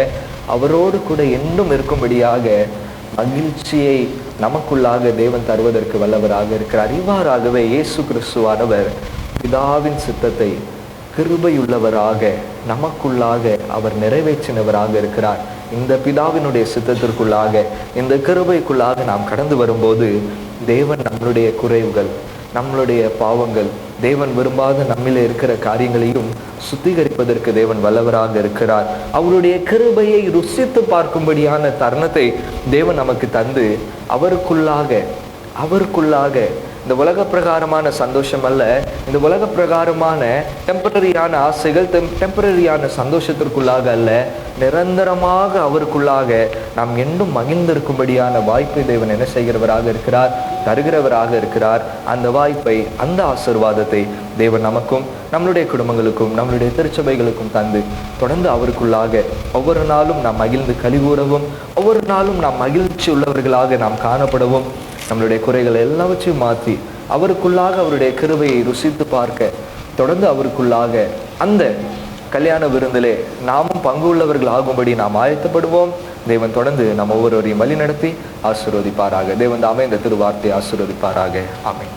அவரோடு கூட என்றும் இருக்கும்படியாக மகிழ்ச்சியை நமக்குள்ளாக தேவன் தருவதற்கு வல்லவராக இருக்கிறார். இவ்வாறாகவே இயேசு கிறிஸ்துவானவர் பிதாவின் சித்தத்தை கிருபையுள்ளவராக நமக்குள்ளாக அவர் நிறைவேற்றினவராக இருக்கிறார். இந்த பிதாவினுடைய சித்தத்திற்குள்ளாக, இந்த கிருபைக்குள்ளாக நாம் கடந்து வரும்போது தேவன் நம்மளுடைய குறைவுகள், நம்மளுடைய பாவங்கள், தேவன் விரும்பாத நம்மிலே இருக்கிற காரியங்களையும் சுத்திகரிப்பதற்கு தேவன் வல்லவராக இருக்கிறார். அவருடைய கிருபையை ருசித்து பார்க்கும்படியான தருணத்தை தேவன் நமக்கு தந்து அவருக்குள்ளாக இந்த உலக பிரகாரமான சந்தோஷம் அல்ல, இந்த உலக பிரகாரமான டெம்பரரியான ஆசைகள், டெம்பரரியான சந்தோஷத்திற்குள்ளாக அல்ல, நிரந்தரமாக அவருக்குள்ளாக நாம் என்றும் மகிழ்ந்திருக்கும்படியான வாய்ப்பை தேவன் என்ன செய்கிறவராக இருக்கிறார், தருகிறவராக இருக்கிறார். அந்த வாய்ப்பை, அந்த ஆசீர்வாதத்தை தேவன் நமக்கும் நம்மளுடைய குடும்பங்களுக்கும் நம்மளுடைய திருச்சபைகளுக்கும் தந்து தொடர்ந்து அவருக்குள்ளாக ஒவ்வொரு நாளும் நாம் மகிழ்ந்து கலிகூறவும், ஒவ்வொரு நாளும் நாம் மகிழ்ச்சி உள்ளவர்களாக நாம் காணப்படவும், நம்மளுடைய குறைகளை எல்லாவற்றையும் மாற்றி அவருக்குள்ளாக அவருடைய கிருபையை ருசித்து பார்க்க தொடர்ந்து அவருக்குள்ளாக அந்த கல்யாண விருந்திலே நாமும் பங்கு உள்ளவர்கள் ஆகும்படி நாம் ஆயத்தப்படுவோம். தேவன் தொடர்ந்து நம்ம ஒவ்வொருவரையும் வழி நடத்தி ஆசீர்வதிப்பாராக. தேவன் தாமே இந்த திருவார்த்தையை ஆசீர்வதிப்பாராக. ஆமென்.